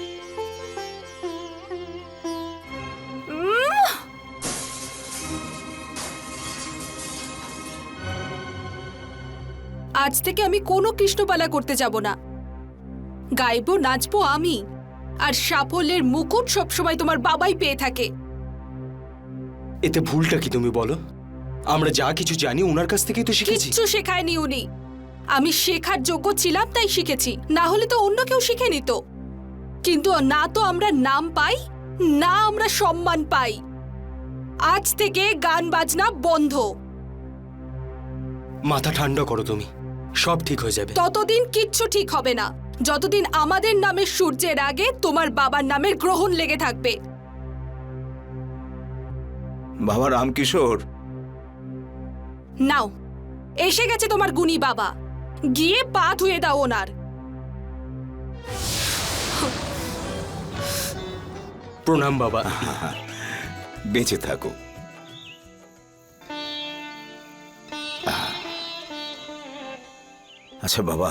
আজ থেকে আমি কোনো কৃষ্ণপালা করতে যাব না। গাইবো, নাচবো আমি, আর সাফল্যের মুকুট সবসময় তোমার বাবাই পেয়ে থাকে। এতে ভুলটা কি তুমি বলো? আমরা যা কিছু জানি ওনার কাছ থেকেই তো শিখেছি। কিচ্ছু শেখায়নি উনি। আমি শেখার যোগ্য ছিলাম তাই শিখেছি, না হলে তো অন্য কেউ শিখে নিত। কিন্তু না তো আমরা নাম পাই, না আমরা সম্মান পাই। আজ থেকে গান বাজনা বন্ধ। মাথা ঠান্ডা করো তুমি, সব ঠিক হয়ে যাবে। ততদিন কিচ্ছু ঠিক হবে না, যতদিন আমাদের নামের সূর্যের আগে তোমার বাবার নামের গ্রহণ লেগে থাকবে। বাবা রামকিশোর, নাও, এসে গেছে তোমার গুণী বাবা। গিয়ে পা ধুয়ে দাও ওনার। প্রণাম বাবা। বেঁচে থাকো। আচ্ছা বাবা,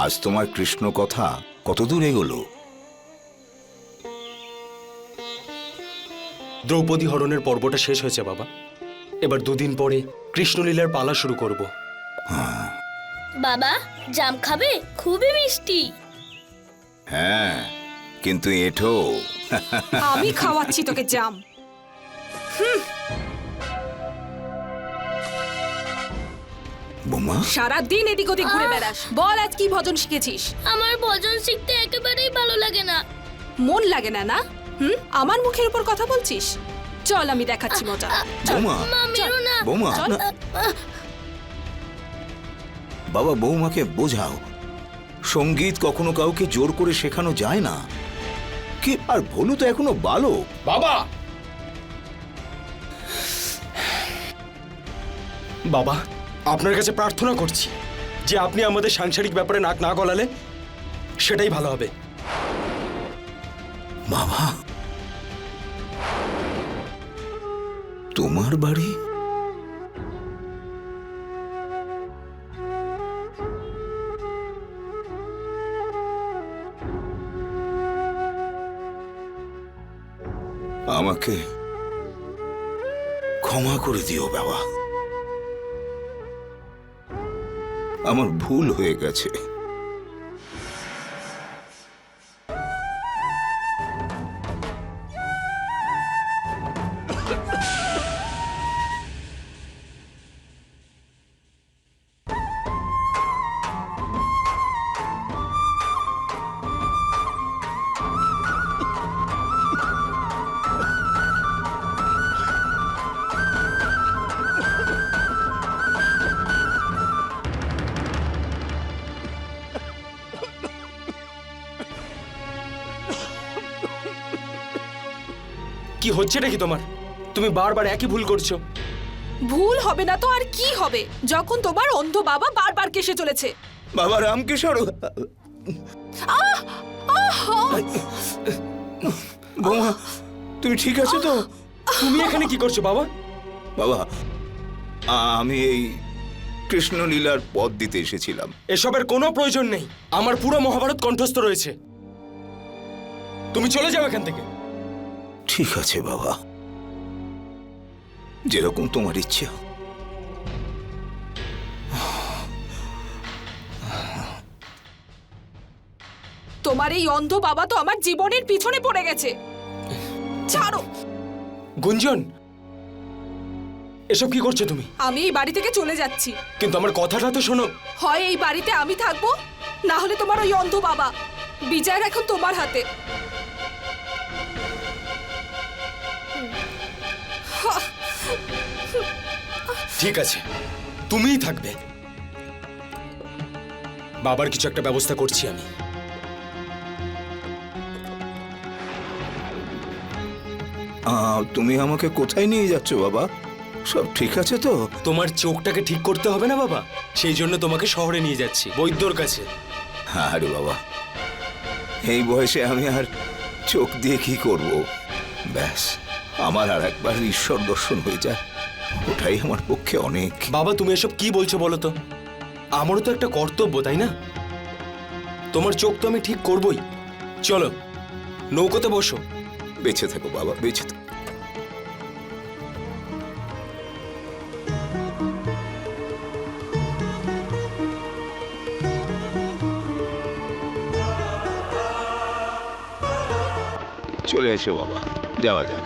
আজ তোমার কৃষ্ণ কথা কত দূর এগোলো? দ্রৌপদী হরণের পর্বটা শেষ হয়েছে বাবা। এবার 2 দিন পরে কৃষ্ণলীলার পালা শুরু করব। বাবা, জাম খাবে? খুবই মিষ্টি। হ্যাঁ, কিন্তু এঠো। আমি খাওয়াচ্ছি তোকে জাম। বোমা, সারাদিন এদিক ওদিক ঘুরে বেড়াস। বল, আজ কি ভজন শিখেছিস? আমার ভজন শিখতে একেবারেই ভালো লাগে না। মন লাগে না না? আমার মুখের উপর কথা বলছিস? চল, আমি দেখাচ্ছি মজা। বোমা, মা, মেরো না। বোমা, না। বাবা, বৌমাকে বোঝাও, সঙ্গীত কখনো কাউকে জোর করে শেখানো যায় না। কি আর ভোলু তো এখনো বালক। বাবা, বাবা, আপনার কাছে প্রার্থনা করছি, যে আপনি আমাদের সাংসারিক ব্যাপারে নাক না গলালে সেটাই ভালো হবে। বাবা, তোমার বাড়ি? আমাকে ক্ষমা করে দিও বাবা, আমার ভুল হয়ে গেছে। কি হচ্ছেটা কি তোমার? তুমি বারবার একই ভুল করছো। ভুল হবে না তো আর কি হবে, যখন তোমার অন্ধ বাবা বারবার কেসে চলেছে। বাবা রামকিশোর, বৌমা তুমি ঠিক আছো তো? তুমি এখানে কি করছো বাবা? বাবা, আমি এই কৃষ্ণলীলার পথ দিতে এসেছিলাম। এসবের কোনো প্রয়োজন নেই, আমার পুরো মহাভারত কণ্ঠস্থ রয়েছে। তুমি চলে যাও এখান থেকে। ঠিক আছে বাবা, যেরকম তোমার ইচ্ছা। তোমার এই অন্ধ বাবা তো আমার জীবনের পিছনে পড়ে গেছে। ছাড়ো। গুঞ্জন, এসব কি করছো তুমি? আমি এই বাড়ি থেকে চলে যাচ্ছি। কিন্তু আমার কথাটা তো শোনো। হয় এই বাড়িতে আমি থাকবো, না হলে তোমার ওই অন্ধ বাবা। বিচার এখন তোমার হাতে। ঠিক আছে, তুমিই থাকবে। বাবার কিছু একটা ব্যবস্থা করছি আমি। তুমি আমাকে কোথায় নিয়ে যাচ্ছ বাবা? সব ঠিক আছে তো? তোমার চোখটাকে ঠিক করতে হবে না বাবা, সেই জন্য তোমাকে শহরে নিয়ে যাচ্ছি, বৈদ্যর কাছে। আরে বাবা, এই বয়সে আমি আর চোখ দিয়ে কি করব? ব্যাস, আমার আর একবার ঈশ্বর দর্শন হয়ে যায়, ওটাই আমার পক্ষে অনেক। বাবা, তুমি এসব কি বলছো বলো তো? আমারও তো একটা কর্তব্য, তাই না? তোমার চোখ তো আমি ঠিক করবই। চলো, নৌকোতে বসো। বেঁচে থাকো বাবা, বেঁচে থাকো। চলে এসো বাবা, যাওয়া যাক।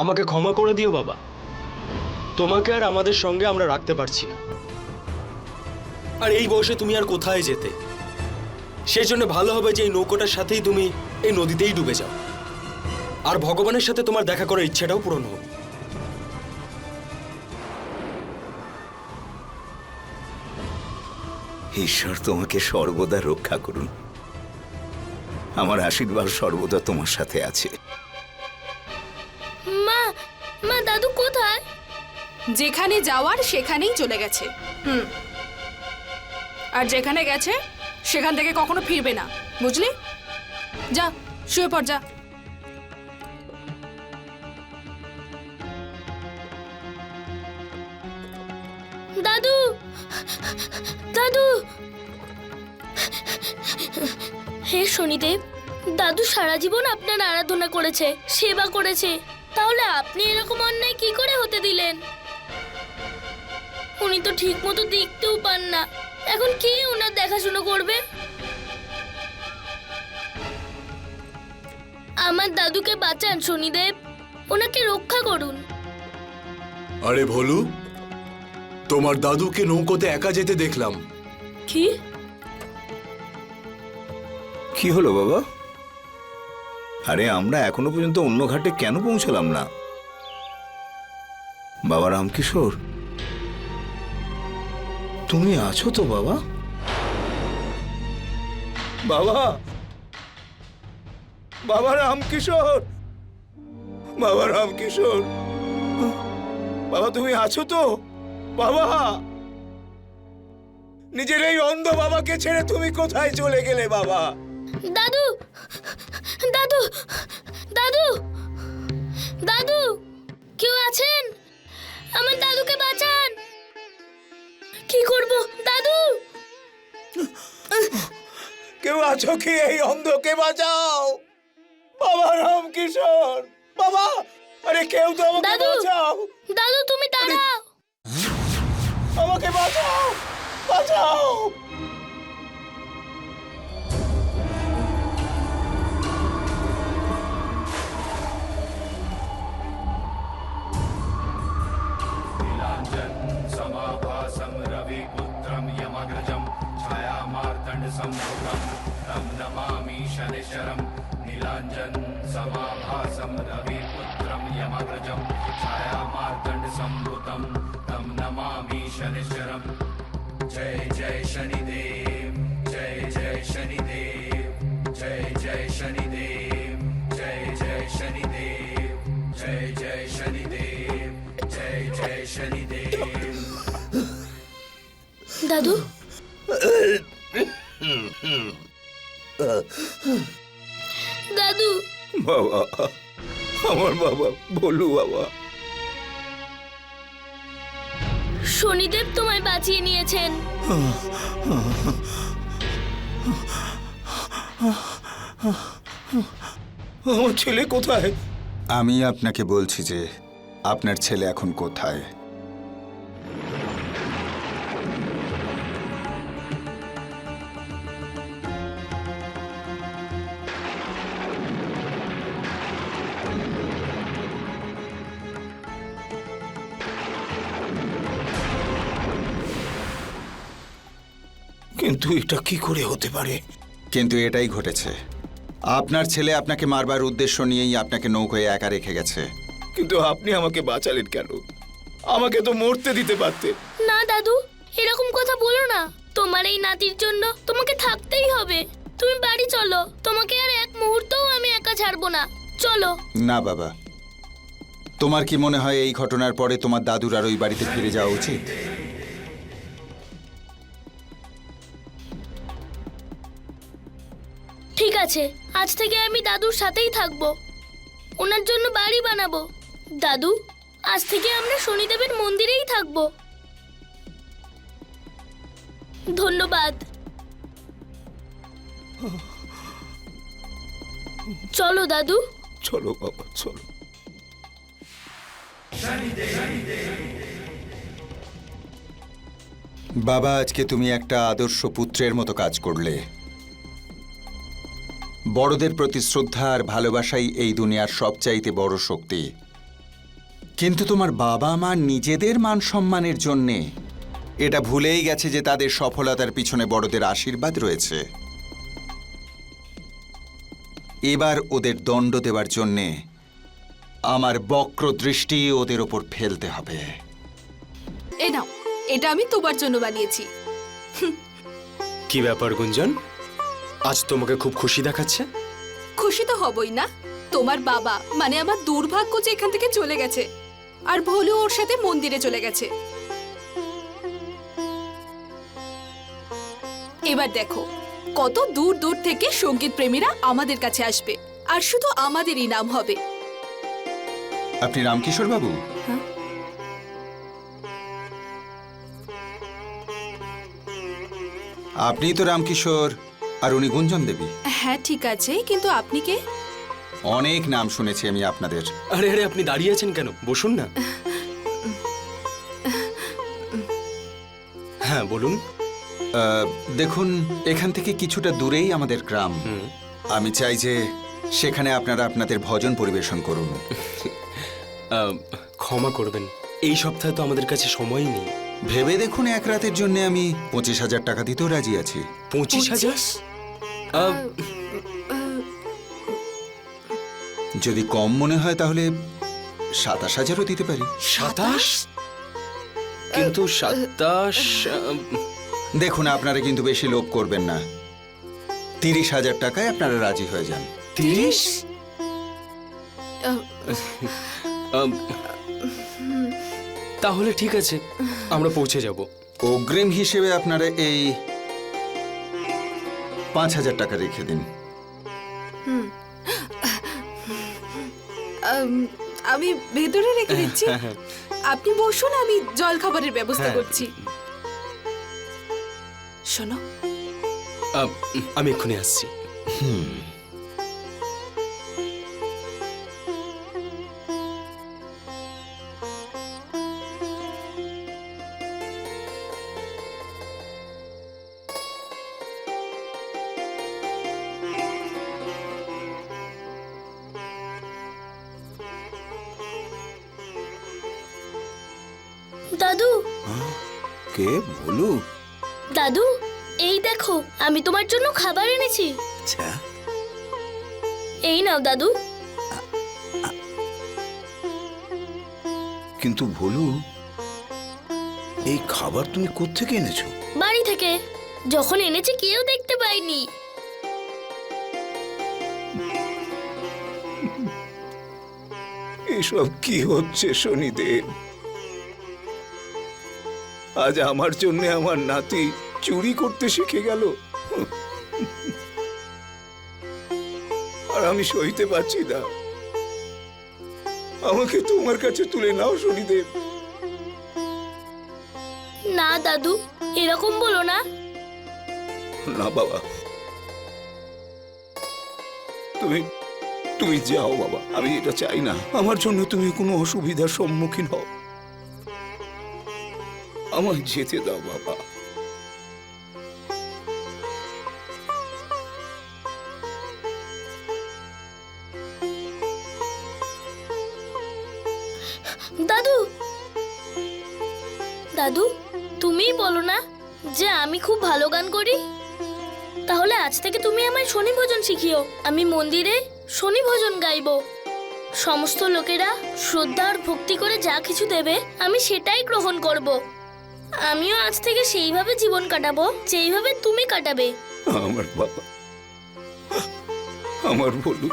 আমাকে ক্ষমা করে দিও বাবা, তোমাকে আর আমাদের সঙ্গে আমরা রাখতে পারছি না। আর এই বয়সে তুমি আর কোথায় যেতে? সেই জন্য ভালো হবে যে এই নৌকোটার সাথেই তুমি এই নদীতেই ডুবে যাও, আর ভগবানের সাথে তোমার দেখা করার ইচ্ছাটাও পূরণ হোক। ঈশ্বর তোমাকে সর্বদা রক্ষা করুন। আমার আশীর্বাদ সর্বদা তোমার সাথে আছে। মা, মা দাদু কোথায়? যেখানে যাওয়ার সেখানেই চলে গেছে। আর যেখানে গেছে সেখান থেকে কখনো ফিরবে না, বুঝলি? যা শুয়ে পড়, যা। দাদু, দাদু। হে শনিদেব, দাদু সারা জীবন আপনার আরাধনা করেছে, সেবা করেছে, তাহলে আপনি এরকম অন্যায় কি করে হতে দিলেন? উনি তো ঠিক মতো দেখতেও পান না, এখন কে ওনার দেখাশোনা করবে? আমার দাদুকে বাঁচান শনিদেব, ওনাকে রক্ষা করুন। আরে ভোলু, তোমার দাদুকে নৌকোতে একা যেতে দেখলাম। কি? কি হলো বাবা? আরে আমরা এখনো পর্যন্ত অন্য ঘাটে কেন পৌঁছলাম না? বাবা রামকিশোর, তুমি আছো তো বাবা? বাবা, বাবা রামকিশোর, বাবা রামকিশোর, বাবা তুমি আছো তো? বাবা, নিজের এই অন্ধ বাবাকে ছেড়ে তুমি কোথায় চলে গেলে বাবা? দাদু, দাদু, দাদু, দাদু, কেউ আছেন? আমার দাদুকে বাঁচান। কি করব দাদু? কেউ আছো কি? এই অন্ধকে বাঁচাও বাবা রামকিশোর, বাবা, আরে কেউ তো আমাকে দাদু, বাঁচাও, দাদু তুমি দাঁড়াও। আমাকে বাঁচাও, বাঁচাও। नीलाञ्जन समाभासं रविपुत्रं यमग्रजं छायामार्तण्डसम्भुतं तं नमामि शनिश्चरं। नीलाञ्जन समाभासं रविपुत्रं यमग्रजं छायामार्तण्डसम्भुतं तं नमामि शनिश्चरं। जय जय शनिदेव, जय जय शनिदेव, जय जय शनिदेव, जय जय शनिदेव, जय जय शनिदेव, जय जय शनिदेव। দাদু, দাদু, বাবা, আমার বাবা বলু বাবা। শনিদেব তোমায় বাঁচিয়ে নিয়েছেন। আমার ছেলে কোথায়? আমি আপনাকে বলছি যে আপনার ছেলে এখন কোথায়। কিন্তু এটা কি করে হতে পারে? কিন্তু এটাই ঘটেছে। আপনার ছেলে আপনাকে মারবার উদ্দেশ্য নিয়েই আপনাকে নৌকোয় একা রেখে গেছে। কিন্তু আপনি আমাকে বাঁচালেন কেন? আমাকে তো মরতে দিতে পারতেন। না দাদু, এরকম কথা বলো না। তোমার এই নাতির জন্য তোমাকে থাকতেই হবে। তুমি বাড়ি চলো, তোমাকে আর এক মুহূর্তও আমি একা ছাড়বো না। চলো। না বাবা, তোমার কি মনে হয় এই ঘটনার পরে তোমার দাদুর আর ওই বাড়িতে ফিরে যাওয়া উচিত? ঠিক আছে, আজ থেকে আমি দাদুর সাথেই থাকবো, ওনার জন্য বাড়ি বানাবো। দাদু, আজ থেকে আমরা শনিদেবের মন্দিরেই থাকবো। ধন্যবাদ। চলো দাদু। চলো বাবা, চলো। বাবা, আজকে তুমি একটা আদর্শ পুত্রের মতো কাজ করলে। বড়দের প্রতি শ্রদ্ধা আর ভালোবাসাই এই দুনিয়ার সবচাইতে বড় শক্তি। কিন্তু তোমার বাবা মা নিজেদের মান সম্মানের জন্যে এটা ভুলেই গেছে যে তাদের সফলতার পিছনে বড়দের আশীর্বাদ রয়েছে। এবার ওদের দণ্ড দেওয়ার জন্যে আমার বক্র দৃষ্টি ওদের ওপর ফেলতে হবে। এ নাও, এটা আমি তোমার জন্য বানিয়েছি। কি ব্যাপার গুঞ্জন, আজ তোমাকে খুব খুশি দেখাচ্ছে? খুশি তো হবই না। তোমার বাবা মানে আমার দুর্ভাগ্য যে এখান থেকে চলে গেছে, আর ভোলু ওর সাথে মন্দিরে চলে গেছে। এবার দেখো, কত দূর দূর থেকে সঙ্গীত প্রেমীরা আমাদের কাছে আসবে, আর শুধু আমাদেরই নাম হবে। আপনি রামকিশোর বাবু? আপনি তো রামকিশোর, আর উনি গুঞ্জন দেবী। হ্যাঁ ঠিক আছে, কিন্তু আপনি কে? অনেক নাম শুনেছি আমি আপনাদের। আরে আরে, আপনি দাঁড়িয়ে আছেন কেন? বসুন না। হ্যাঁ বলুন। দেখুন, এখান থেকে কিছুটা দূরেই আমাদের গ্রাম। আমি চাই যে সেখানে আপনারা আপনাদের ভজন পরিবেশন করুন। ক্ষমা করবেন, এই সপ্তাহে তো আমাদের কাছে সময়ই নেই। ভেবে দেখুন, এক রাতের জন্য আমি 25,000 টাকা দিতেও রাজি আছি। 25,000? যদি কম মনে হয় তাহলে 27,000ও দিতে পারি। 27? কিন্তু 27 দেখুন, আপনারা কিন্তু বেশি লোভ করবেন না। 30,000 টাকায় আপনারা রাজি হয়ে যান। 30? তাহলে ঠিক আছে, আমরা পৌঁছে যাব। অগ্রিম হিসেবে আপনারা এই 5,000 টাকা রেখে দিন। আমি ভেতরে রেখে দিচ্ছি, আপনি বসুন, আমি জল খাবারের ব্যবস্থা করছি। শোনো, আমি এক্ষুনি আসছি। দাদু, কে বলু? দাদু, এই দেখো আমি তোমার জন্য খাবার এনেছি। আচ্ছা, এই নাও দাদু। কিন্তু ভোলু, এই খাবার তুমি কোত্থেকে এনেছো? বাড়ি থেকে। যখন এনেছি কেউ দেখতে পাইনি। এসব কি হচ্ছে শনিদেব? আজ আমার জন্য আমার নাতি চুরি করতে শিখে গেল, আর আমি সইতে পারছি না। আমাকে তোমার কাছে তুলে নাও শনিদেব। না দাদু, এরকম বলো না। না বাবা, তুমি যাও বাবা, আমি এটা চাই না। আমার জন্য তুমি কোনো অসুবিধার সম্মুখীন হও, আমায় যেতে দাও বাবা। দাদু, দাদু, তুমিই বলো না যে আমি খুব ভালো গান করি। তাহলে আজ থেকে তুমি আমায় শনি ভজন শিখিও। আমি মন্দিরে শনি ভজন গাইবো। সমস্ত লোকেরা শ্রদ্ধা আর ভক্তি করে যা কিছু দেবে আমি সেটাই গ্রহণ করব। আমিও আজ থেকে সেইভাবে জীবন কাটাবো যেইভাবে তুমি কাটাবে। আমার বাবা, আমার বলু।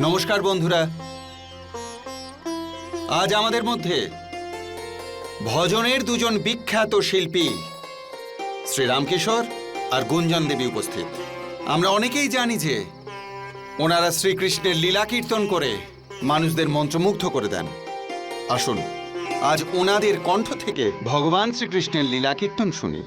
নমস্কার বন্ধুরা, আজ আমাদের মধ্যে ভজনের দুজন বিখ্যাত শিল্পী শ্রীরামকিশোর আর গুঞ্জন দেবী উপস্থিত। আমরা অনেকেই জানি যে ওনারা শ্রীকৃষ্ণের লীলা কীর্তন করে মানুষদের মন্ত্রমুগ্ধ করে দেন। আসুন আজ ওনাদের কণ্ঠ থেকে ভগবান শ্রীকৃষ্ণের লীলা কীর্তন শুনি।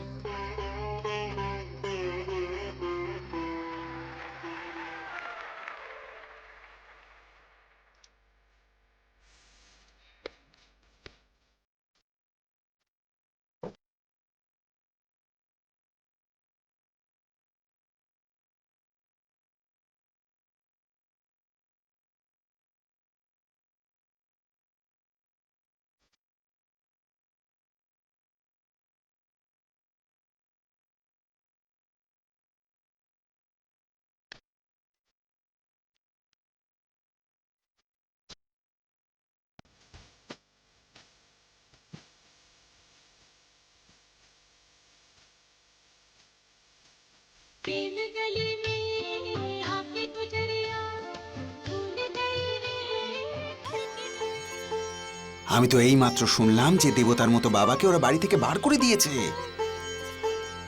আমি তো এই মাত্র শুনলাম যে দেবতার মতো বাবাকে ওরা বাড়ি থেকে বার করে দিয়েছে।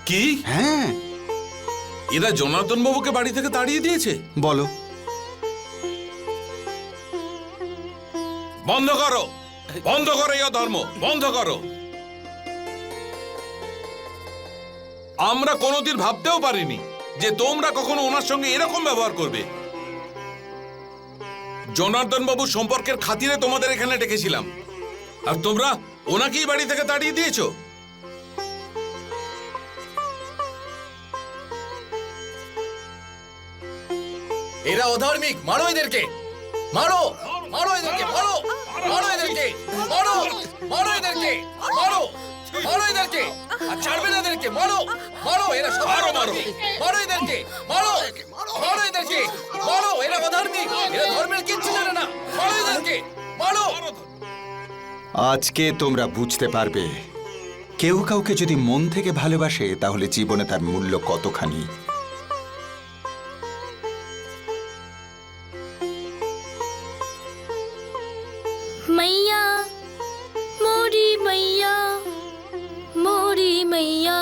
কি? হ্যাঁ। এরা জনার্দন বাবুকে বাড়ি থেকে তাড়িয়ে দিয়েছে? বলো। বন্ধ করো, বন্ধ করো এই ধর্ম, বন্ধ করো। আমরা কোনোদিন ভাবতেও পারিনি যে তোমরা কখনো ওনার সঙ্গে এরকম ব্যবহার করবে। জনার্দন বাবু সম্পর্কের খাতিরে তোমাদের এখানে ডেকেছিলাম, আর তোমরা ওনাকেই বাড়ি থেকে তাড়িয়ে দিয়েছো। এরা অধার্মিক, মারো এদেরকে, মারো। মারো এদেরকে, মারো, মারো এদেরকে, মারো, মারো এদেরকে, মারো, মারো এদেরকে, আর ছাড়বে না এদেরকে, মারো, মারো, এরা সব মারো, মারো, মারো এদেরকে, মারো, মারো এদেরকে, মারো, এরা অধার্মিক, এরা ধর্মের কিচ্ছু জানে না, মারো এদেরকে, মারো। আজকে তোমরা বুঝতে পারবে কেউ কাউকে যদি মন থেকে ভালোবাসে তাহলে জীবনে তার মূল্য কতখানি। मैया मोरी मैया मोरी मैया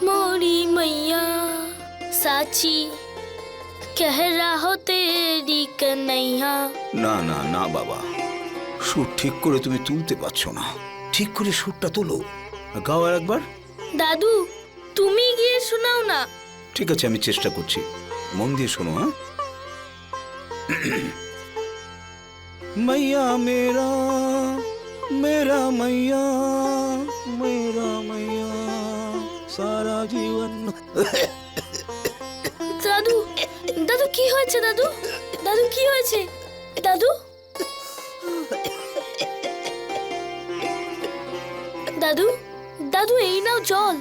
मोरी मैया साची कह रहा हो तेरी कन्हैया। না না না বাবা, সুর ঠিক করে তুমি তুলতে পারছো না। ঠিক করে সুরটা তোলো, গাও আর একবার। दादू তুমি গিয়ে শোনাও না। ঠিক আছে, আমি চেষ্টা করছি, মন দিয়ে শোনো। হ্যাঁ, मैया मेरा मेरा मैया मेरा मैया सारा जीवन। দাদু দাদু কি হয়েছে দাদু? দাদু কি হয়েছে দাদু? দাদু দাদু এই নাও জল।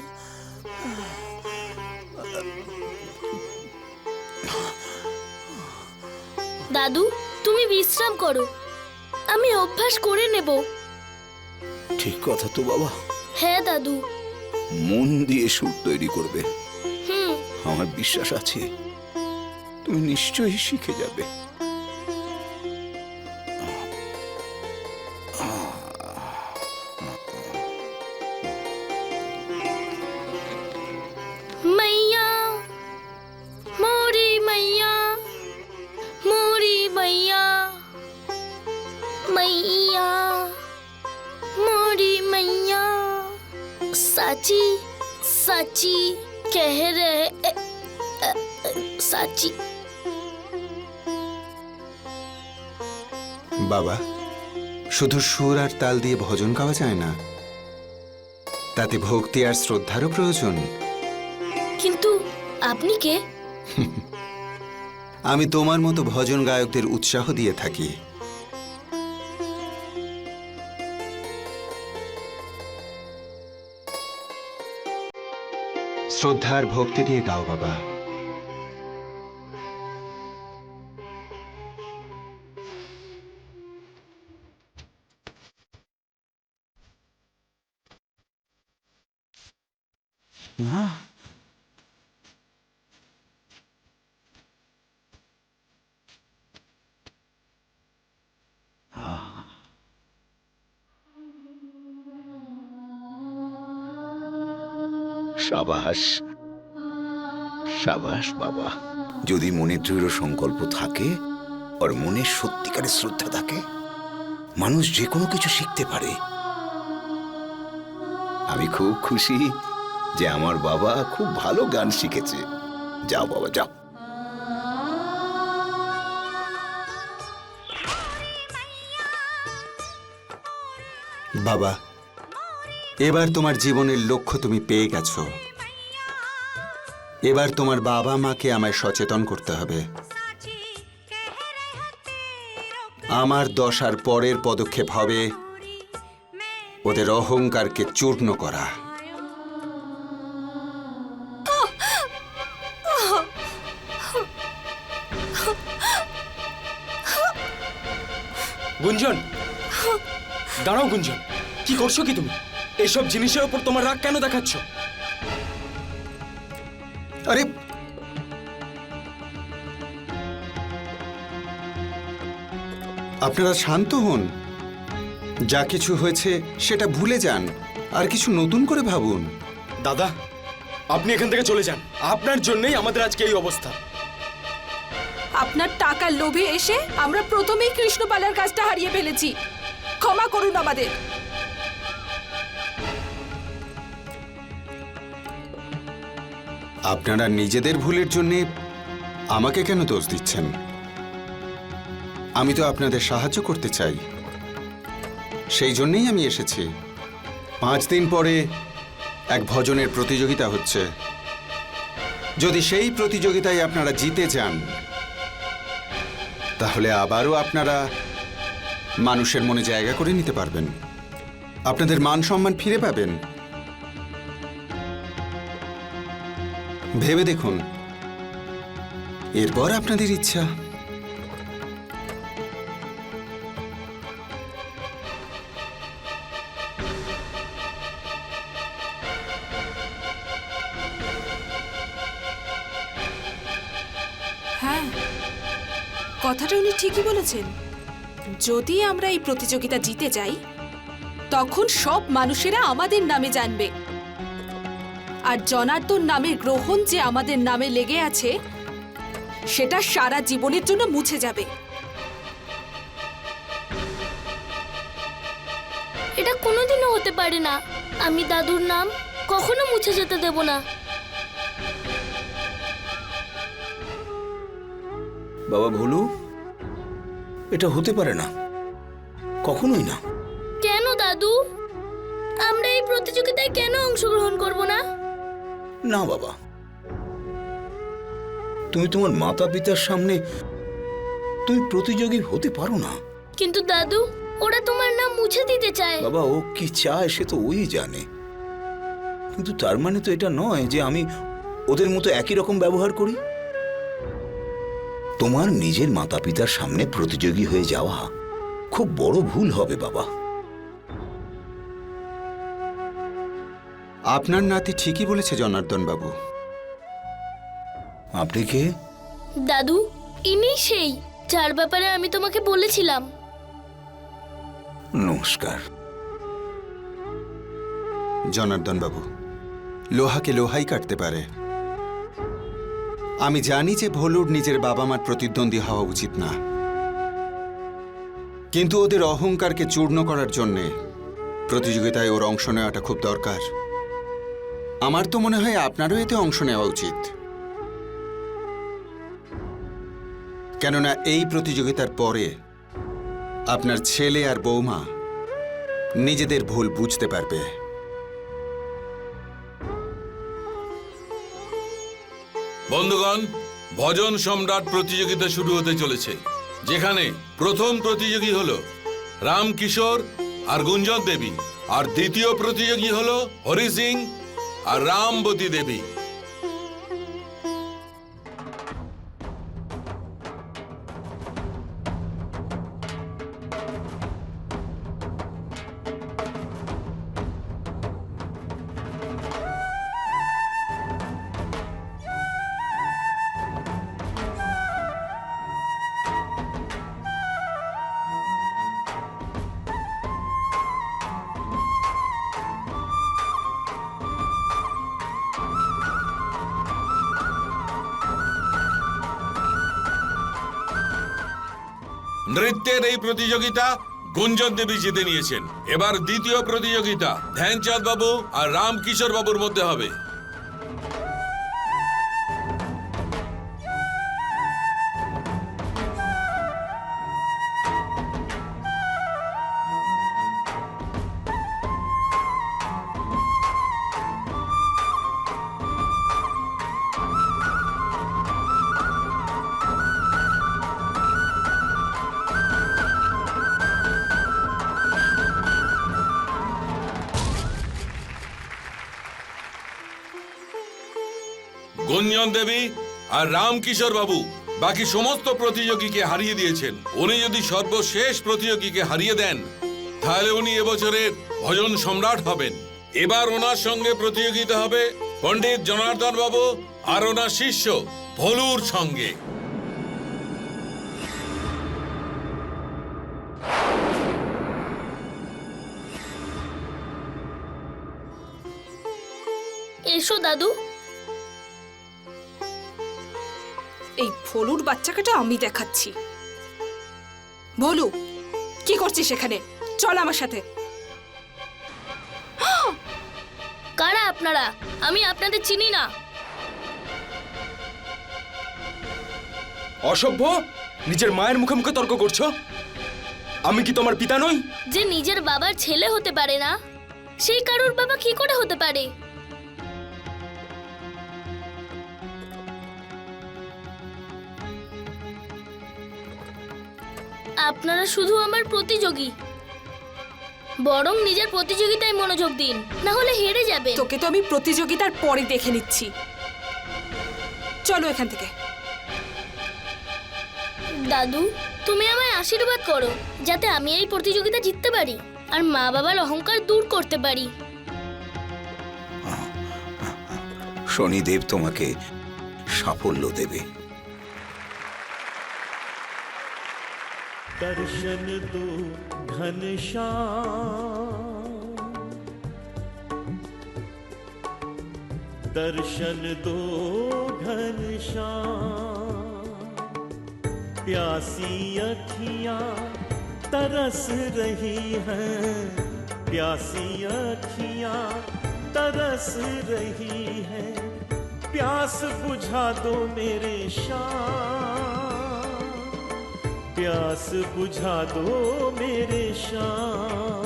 দাদু তুমি বিশ্রাম করো, আমি অভ্যাস করে নেব। ঠিক কথা তো বাবা, হ্যাঁ দাদু। মন দিয়ে সুর তৈরি করবে, হুম। আমার বিশ্বাস আছে তুমি নিশ্চয়ই শিখে যাবে। मैया मोरी मैया मोरी मैया मैया मोरी मैया साची साची कह रहे साची। বাবা, শুধু সুর আর তাল দিয়ে ভজন গাওয়া যায় না, তাতে ভক্তি আর শ্রদ্ধারও প্রয়োজন। কিন্তু আপনি কে? আমি তোমার মতো ভজন গায়কদের উৎসাহ দিয়ে থাকি। শ্রদ্ধা আর ভক্তি দিয়ে গাও বাবা। সাবাস সাবাস বাবা, যদি মনে দৃঢ় সংকল্প থাকে আর মনে সত্যিকারের শ্রদ্ধা থাকে, মানুষ যে কোনো কিছু শিখতে পারে। আমি খুব খুশি যে আমার বাবা খুব ভালো গান শিখেছে। যাও বাবা যাও। বাবা, এবার তোমার জীবনের লক্ষ্য তুমি পেয়ে গেছো। এবার তোমার বাবা মাকে আমায় সচেতন করতে হবে। আমার দশার পরের পদক্ষেপ হবে ওদের অহংকারকে চূর্ণ করা। গুঞ্জন, দাঁড়াও গুঞ্জন, কি করছো কি তুমি? এসব জিনিসের উপর তোমার রাগ কেন দেখাচ্ছ? আরে আপনারা শান্ত হন, যা কিছু হয়েছে সেটা ভুলে যান, আর কিছু নতুন করে ভাবুন। দাদা, আপনি এখান থেকে চলে যান, আপনার জন্যই আমাদের আজকে এই অবস্থা। আপনার টাকার লোভে এসে আমরা প্রথমেই কৃষ্ণপালার কাজটা হারিয়ে ফেলেছি, ক্ষমা করুন আমাদের। আপনারা নিজেদের ভুলের জন্য আমাকে কেন দোষ দিচ্ছেন? আমি তো আপনাদের সাহায্য করতে চাই, সেই জন্যই আমি এসেছি। 5 দিন পরে এক ভজনের প্রতিযোগিতা হচ্ছে। যদি সেই প্রতিযোগিতায় আপনারা জিতে যান তাহলে আবারও আপনারা মানুষের মনে জায়গা করে নিতে পারবেন, আপনাদের মান সম্মান ফিরে পাবেন। ভেবে দেখুন, এরপর আপনাদের ইচ্ছা। হ্যাঁ, কথাটা উনি ঠিকই বলেছেন। যদি আমরা এই প্রতিযোগিতা জিতে যাই, তখন সব মানুষেরা আমাদের নামে জানবে, আর জনার্দন নামের গ্রহণ যে আমাদের নামে লেগে আছে সেটা সারা জীবনের জন্য মুছে যাবে। এটা কোনোদিনও হতে পারে না। আমি দাদুর নাম কখনো মুছে যেতে দেব না। বাবা ভোলু, এটা হতে পারে না, কখনোই না। কেন দাদু? আমরা এই প্রতিযোগিতায় কেন অংশগ্রহণ করব না? না বাবা, তুমি তোমার মাতা পিতার সামনে তুমি প্রতিযোগী হতে পারো না। কিন্তু দাদু, ওরা তোমার নাম মুছে দিতে চায়। বাবা, ও কি চায় সে তো ওই জানে, কিন্তু তার মানে তো এটা নয় যে আমি ওদের মতো একই রকম ব্যবহার করি। তোমার নিজের মাতা পিতার সামনে প্রতিযোগী হয়ে যাওয়া খুব বড় ভুল হবে বাবা। আপনার নাতি ঠিকই বলেছে জনার্দন বাবু। আপনি কে? দাদু, ইনি সেই যার ব্যাপারে আমি তোমাকে বলেছিলাম। নমস্কার। জনার্দন বাবু, লোহাকে লোহাই কাটতে পারে। আমি জানি যে ভোলুর নিজের বাবা মার প্রতিদ্বন্দ্বী হওয়া উচিত না, কিন্তু ওদের অহংকারকে চূর্ণ করার জন্যে প্রতিযোগিতায় ওর অংশ নেওয়াটা খুব দরকার। আমার তো মনে হয় আপনারও এতে অংশ নেওয়া উচিত, কেননা এই প্রতিযোগিতার পরে আপনার ছেলে আর বৌমা নিজেদের ভুল বুঝতে পারবে। বন্ধুগণ, ভজন সম্রাট প্রতিযোগিতা শুরু হতে চলেছে, যেখানে প্রথম প্রতিযোগী হলো রামকিশোর আর গুঞ্জন দেবী, আর দ্বিতীয় প্রতিযোগী হলো হরি সিং আর রামবতী দেবী। নৃত্যের এই প্রতিযোগিতা গুঞ্জন দেবী জিতে নিয়েছেন। এবার দ্বিতীয় প্রতিযোগিতা ধ্যানচাঁদ বাবু আর রামকিশোর বাবুর মধ্যে হবে। গুঞ্জন দেবী আর রামকিশোর বাবু বাকি সমস্ত প্রতিযোগীকে হারিয়ে দিয়েছেন। উনি যদি সর্বশেষ প্রতিযোগীকে হারিয়ে দেন, তাহলে উনি এবছরের ভজন সম্রাট হবেন। এবার ওনার সঙ্গে প্রতিযোগিতা হবে পণ্ডিত জনার্দন বাবু আর ওনার শিষ্য ভোলুর সঙ্গে। এসো দাদু। এই ভোলুর বাচ্চাটাকে আমি দেখাচ্ছি। ভোলু, কি করছিস এখানে? চল আমার সাথে। কারা আপনারা? আমি আপনাদের চিনি না। অসভ্য! নিজের মায়ের মুখে মুখে তর্ক করছো? আমি কি তোমার পিতা নই? যে নিজের বাবার ছেলে হতে পারে না, সেই কারোর বাবা কি করে হতে পারে? আপনারা শুধু আমার প্রতিযোগী, বরং নিজের প্রতিযোগিতায় মনোযোগ দিন, না হলে হেরে যাবেন। তোকে তো আমি প্রতিযোগিতার পরে দেখে নিচ্ছি। চলো এখান থেকে। দাদু, তুমি আমায় আশীর্বাদ করো যাতে আমি এই প্রতিযোগিতা জিততে পারি আর মা বাবার অহংকার দূর করতে পারি। শনিদেব তোমাকে সাফল্য দেবে। दर्शन दो घनश्याम, दर्शन दो घनश्याम, प्यासी अखियां तरस रही हैं, प्यासी अखियां तरस रही हैं, प्यास बुझा दो मेरे श्याम, प्यास बुझा दो मेरे श्याम,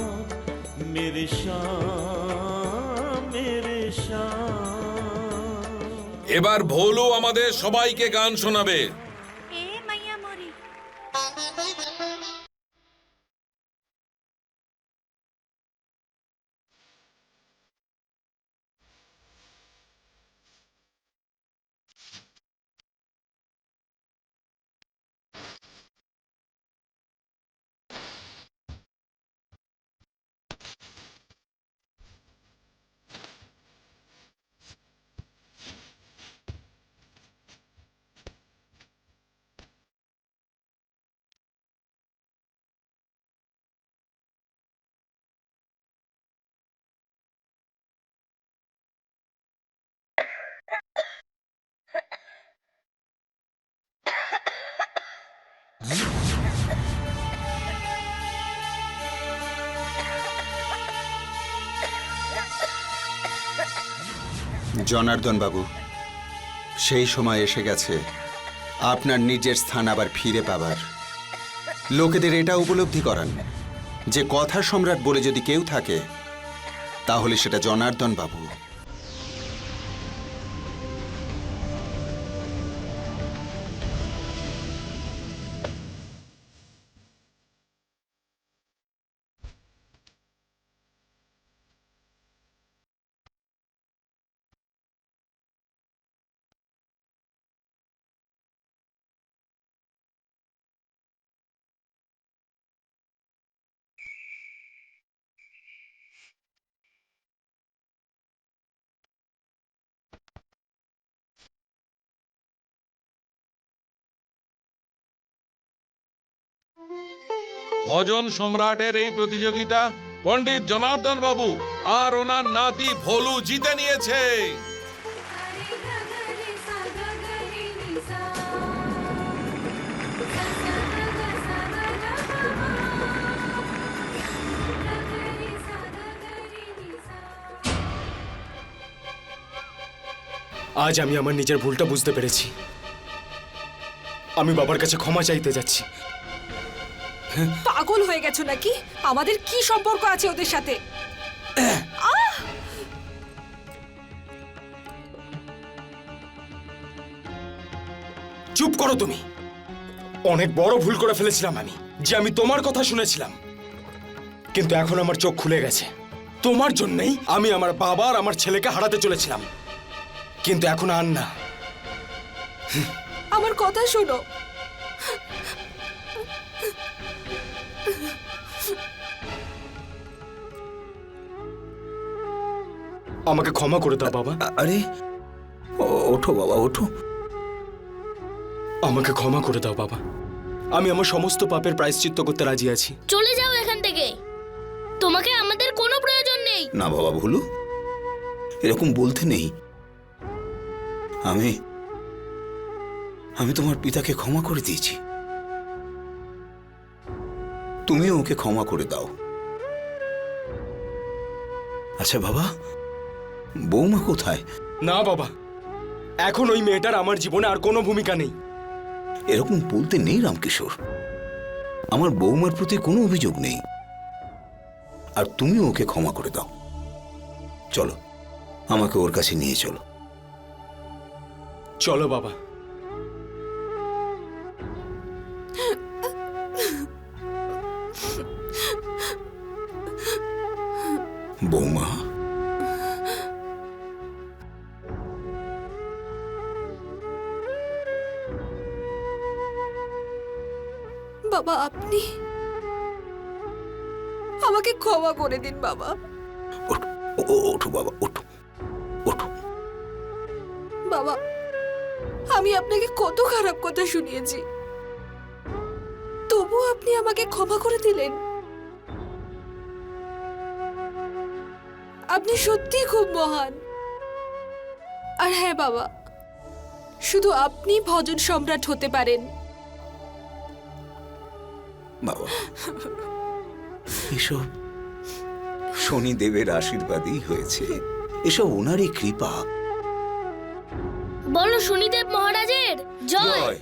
मेरे श्याम, मेरे श्याम। এবার ভোলু আমাদের সবাইকে গান শোনাবে। জনার্দন বাবু, সেই সময় এসে গেছে আপনার নিজের স্থান আবার ফিরে পাবার। লোকেদের এটা উপলব্ধি করান যে কথা সম্রাট বলে যদি কেউ থাকে তাহলে সেটা জনার্দন বাবু। ভজন সম্রাটের এই প্রতিযোগিতা পণ্ডিত জনার্দন বাবু আর ওনার নাতি ভোলু জিতে নিয়েছে। আজ আমি আমার নিজের ভুলটা বুঝতে পেরেছি। আমি বাবার কাছে ক্ষমা চাইতে যাচ্ছি। পাগল হয়ে গেছো নাকি? আমাদের কি সম্পর্ক আছে ওদের সাথে? চুপ করো তুমি। অনেক বড় ভুল করে ফেলেছিলাম আমি, যে আমি তোমার কথা শুনেছিলাম। কিন্তু এখন আমার চোখ খুলে গেছে। তোমার জন্যই আমি আমার বাবা আর আমার ছেলেকে হারাতে চলেছিলাম, কিন্তু এখন আর না। আমার কথা শোনো। আমাকে ক্ষমা করে দাও বাবা। আরে ওঠো বাবা, ওঠো। আমাকে ক্ষমা করে দাও বাবা। আমি আমার সমস্ত পাপের প্রায়শ্চিত্ত করতে রাজি আছি। চলে যাও এখান থেকে, তোমাকে আমাদের কোনো প্রয়োজন নেই। না বাবা ভুলু, এরকম বলতে নেই। আমি তোমার পিতাকে ক্ষমা করে দিয়েছি, তুমিও ওকে ক্ষমা করে দাও। আচ্ছা বাবা, বৌমা কোথায়? না বাবা, এখন ওই মেয়েটার আমার জীবনে আর কোনো ভূমিকা নেই। এরকম বলতে নেই রামকিশোর। আমার বৌমার প্রতি কোনো অভিযোগ নেই, আর তুমিও ওকে ক্ষমা করে দাও। চলো, আমাকে ওর কাছে নিয়ে চলো। চলো বাবা। বৌমা, বাবা আপনি আমাকে ক্ষমা করে দিন বাবা। ওঠো বাবা, ওঠো ওঠো। বাবা আমি আপনাকে কত খারাপ কথা শুনিয়েছি, তবু আপনি আমাকে ক্ষমা করে দিলেন। আপনি সত্যি খুব মহান। আর হ্যাঁ বাবা, শুধু আপনি ভজন সম্রাট হতে পারেন। বাবা, এসব শনিদেবের আশীর্বাদই হয়েছে, এসব ওনারই কৃপা। বলো শনিদেব মহারাজের জয়। জয়।